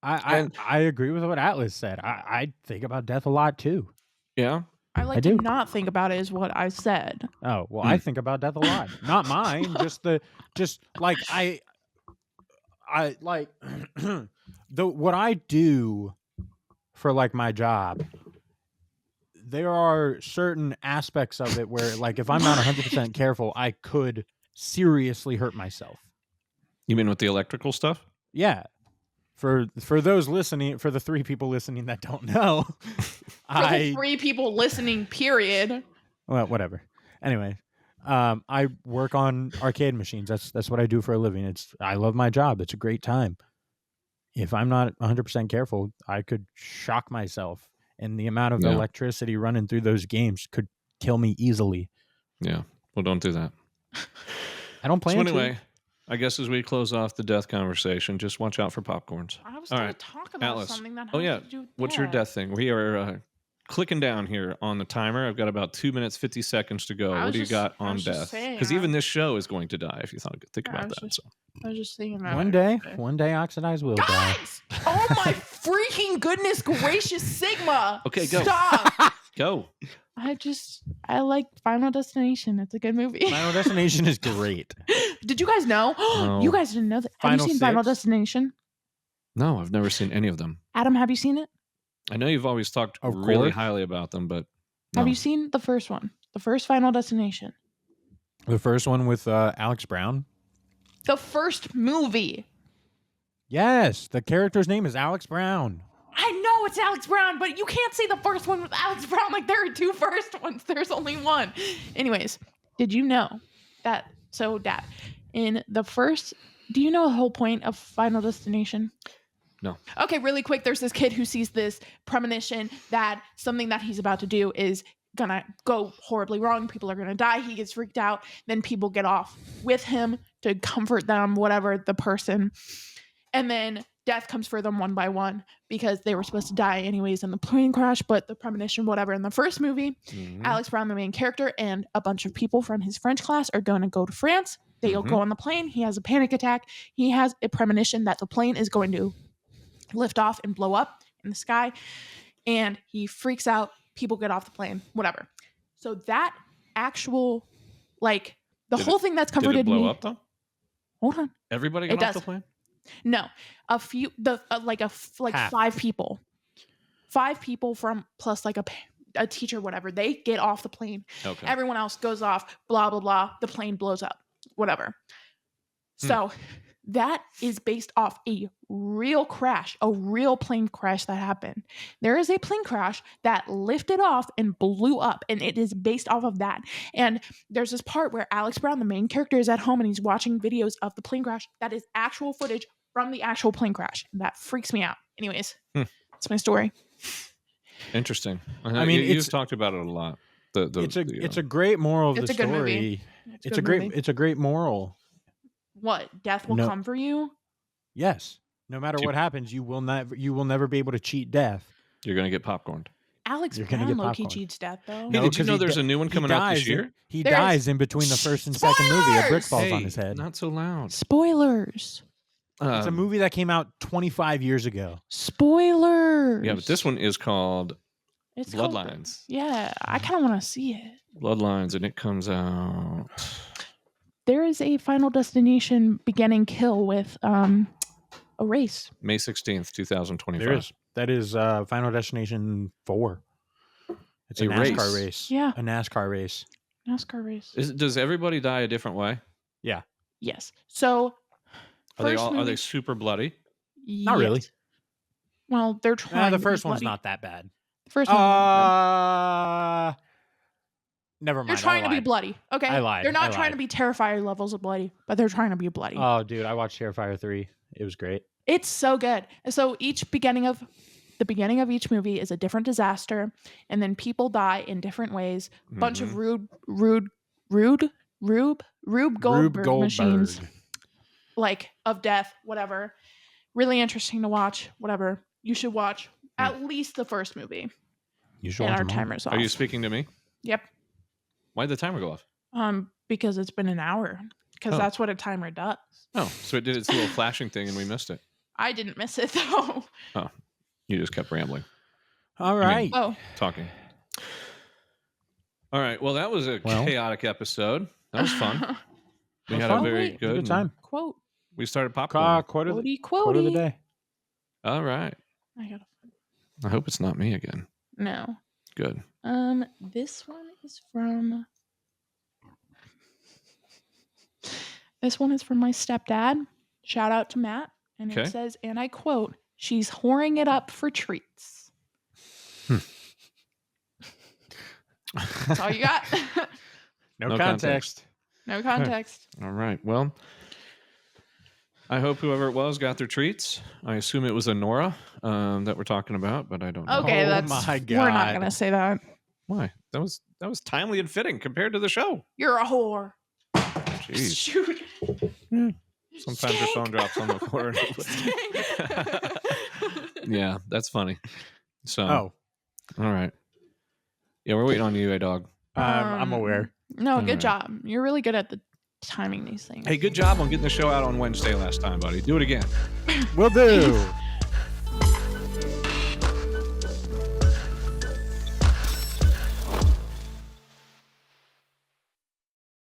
Speaker 1: I agree with what Atlas said. I think about death a lot too.
Speaker 2: Yeah.
Speaker 3: I like
Speaker 1: I
Speaker 3: to
Speaker 1: do.
Speaker 3: not think about it is what I said.
Speaker 1: Oh, well, I think about death a lot. Not mine, just like I like what I do for like my job. There are certain aspects of it where like if I'm not 100% careful, I could seriously hurt myself.
Speaker 2: You mean with the electrical stuff?
Speaker 1: Yeah. For those listening, for the 3 people listening that don't know,
Speaker 3: For the 3 people listening, period.
Speaker 1: Well, whatever. Anyway, I work on arcade machines. That's what I do for a living. I love my job. It's a great time. If I'm not 100% careful, I could shock myself, and the amount of electricity running through those games could kill me easily.
Speaker 2: Yeah. Well, don't do that.
Speaker 1: I don't plan
Speaker 2: so
Speaker 1: to.
Speaker 2: Anyway, I guess as we close off the death conversation, just watch out for popcorns.
Speaker 3: I was
Speaker 2: All
Speaker 3: going
Speaker 2: right.
Speaker 3: to talk about
Speaker 2: Atlas.
Speaker 3: something that has
Speaker 2: Oh, yeah.
Speaker 3: to do with
Speaker 2: What's your death thing? We are clicking down here on the timer. I've got about 2 minutes, 50 seconds to go. What do you got on death? Because even this show is going to die if you think about that. So.
Speaker 3: I was just thinking that.
Speaker 1: One day Oxidize will die.
Speaker 3: Guys! Oh my freaking goodness gracious Sigma!
Speaker 2: Okay, go.
Speaker 3: Stop!
Speaker 2: Go.
Speaker 3: I like Final Destination. It's a good movie.
Speaker 1: Final Destination is great.
Speaker 3: Did you guys know?
Speaker 2: No.
Speaker 3: You guys didn't know that. Have you seen Final Destination?
Speaker 2: No, I've never seen any of them.
Speaker 3: Adam, have you seen it?
Speaker 2: I know you've always talked really highly about them, but no.
Speaker 3: Have you seen the first one? The first Final Destination?
Speaker 1: The first one with Alex Brown?
Speaker 3: The first movie.
Speaker 1: Yes, the character's name is Alex Brown.
Speaker 3: I know it's Alex Brown, but you can't say the first one with Alex Brown like there are 2 first ones. There's only one. Anyways, did you know that? So, Dad, in the first, do you know the whole point of Final Destination?
Speaker 2: No.
Speaker 3: Okay, really quick. There's this kid who sees this premonition that something that he's about to do is gonna go horribly wrong. People are gonna die. He gets freaked out. Then people get off with him to comfort them, whatever the person. And then death comes for them one by one because they were supposed to die anyways in the plane crash, but the premonition, whatever. In the first movie, Alex Brown, the main character, and a bunch of people from his French class are going to go to France. They'll go on the plane. He has a panic attack. He has a premonition that the plane is going to lift off and blow up in the sky. And he freaks out. People get off the plane, whatever. So that actual, like, the whole thing that's comforted me.
Speaker 2: Did it blow up, though?
Speaker 3: Hold on.
Speaker 2: Everybody got off the plane?
Speaker 3: No, a few,
Speaker 1: Half.
Speaker 3: 5 people. 5 people from plus like a teacher, whatever. They get off the plane.
Speaker 2: Okay.
Speaker 3: Everyone else goes off, blah, blah, blah. The plane blows up, whatever. So that is based off a real crash, a real plane crash that happened. There is a plane crash that lifted off and blew up, and it is based off of that. And there's this part where Alex Brown, the main character, is at home and he's watching videos of the plane crash. That is actual footage from the actual plane crash. That freaks me out. Anyways, that's my story.
Speaker 2: Interesting.
Speaker 1: I mean,
Speaker 2: you've talked about it a lot.
Speaker 1: It's a great moral of
Speaker 3: It's
Speaker 1: the
Speaker 3: a good
Speaker 1: story.
Speaker 3: movie.
Speaker 1: It's a great moral.
Speaker 3: What? Death will come for you?
Speaker 1: Yes. No matter what happens, you will never be able to cheat death.
Speaker 2: You're going to get popcorned.
Speaker 3: Alex Brown low-key cheats death, though.
Speaker 2: Hey, did you know there's a new one coming out this year?
Speaker 1: He dies in between the first and second movie. A brick falls on his head.
Speaker 2: Not so loud.
Speaker 3: Spoilers.
Speaker 1: It's a movie that came out 25 years ago.
Speaker 3: Spoilers.
Speaker 2: Yeah, but this one is called
Speaker 3: It's called-
Speaker 2: Bloodlines.
Speaker 3: Yeah, I kind of want to see it.
Speaker 2: Bloodlines, and it comes out.
Speaker 3: There is a Final Destination beginning kill with a race.
Speaker 2: May 16th, 2025.
Speaker 1: There is. That is Final Destination 4. It's a
Speaker 2: A
Speaker 1: NASCAR
Speaker 2: race.
Speaker 1: race.
Speaker 3: Yeah.
Speaker 1: A NASCAR race.
Speaker 3: NASCAR race.
Speaker 2: Does everybody die a different way?
Speaker 1: Yeah.
Speaker 3: Yes. So
Speaker 2: Are they
Speaker 3: first
Speaker 2: all? Are they
Speaker 3: movie-
Speaker 2: super bloody?
Speaker 1: Not really.
Speaker 3: Yes. Well, they're trying.
Speaker 1: the
Speaker 3: to be
Speaker 1: first one's
Speaker 3: bloody.
Speaker 1: not that bad.
Speaker 3: The first one.
Speaker 1: Never mind.
Speaker 3: They're trying to be
Speaker 1: lied.
Speaker 3: bloody. Okay.
Speaker 1: I lied.
Speaker 3: They're not
Speaker 1: I
Speaker 3: trying
Speaker 1: lied.
Speaker 3: to be Terrifier levels of bloody, but they're trying to be bloody.
Speaker 1: Oh, dude, I watched Terrifier 3. It was great.
Speaker 3: It's so good. So the beginning of each movie is a different disaster, and then people die in different ways. Bunch of Rube Goldberg machines, like of death, whatever. Really interesting to watch. Whatever. You should watch at least the first movie.
Speaker 1: You should
Speaker 3: And
Speaker 1: watch
Speaker 3: our
Speaker 1: them all.
Speaker 3: timer's off.
Speaker 2: Are you speaking to me?
Speaker 3: Yep.
Speaker 2: Why'd the timer go off?
Speaker 3: Because it's been an hour. Because
Speaker 2: Oh.
Speaker 3: that's what a timer does.
Speaker 2: Oh, so it did its little flashing thing and we missed it.
Speaker 3: I didn't miss it though.
Speaker 2: You just kept rambling,
Speaker 1: All right.
Speaker 3: Oh,
Speaker 2: talking. All right. Well, that was a chaotic episode. That was fun. We had a
Speaker 3: fun.
Speaker 2: very
Speaker 3: Wait.
Speaker 1: Good
Speaker 2: good
Speaker 1: time.
Speaker 3: quote.
Speaker 2: We started popcorn.
Speaker 1: Quote of the
Speaker 3: Quotey.
Speaker 1: day.
Speaker 2: All right.
Speaker 3: I gotta.
Speaker 2: I hope it's not me again.
Speaker 3: No.
Speaker 2: Good.
Speaker 3: This one is from. This one is from my stepdad. Shout out to Matt. And
Speaker 2: Okay.
Speaker 3: it says, and I quote, "She's whoring it up for treats." That's all you got.
Speaker 1: No,
Speaker 2: No
Speaker 1: context.
Speaker 3: No context.
Speaker 2: All right. Well, I hope whoever it was got their treats. I assume it was a Nora that we're talking about, but I don't know.
Speaker 3: Okay,
Speaker 1: Oh
Speaker 3: that's.
Speaker 1: my
Speaker 3: We're not
Speaker 1: God.
Speaker 3: gonna say that.
Speaker 2: Why? That was timely and fitting compared to the show.
Speaker 3: You're a whore.
Speaker 2: Jeez.
Speaker 3: Shoot.
Speaker 2: Sometimes your phone drops on the floor. Yeah, that's funny. So,
Speaker 1: Oh,
Speaker 2: all right. Yeah, we're waiting on you, A-Dog.
Speaker 1: I'm aware.
Speaker 3: No,
Speaker 2: All
Speaker 3: good
Speaker 2: right.
Speaker 3: job. You're really good at the timing these things.
Speaker 2: Hey, good job on getting the show out on Wednesday last time, buddy. Do it again.
Speaker 1: Will do.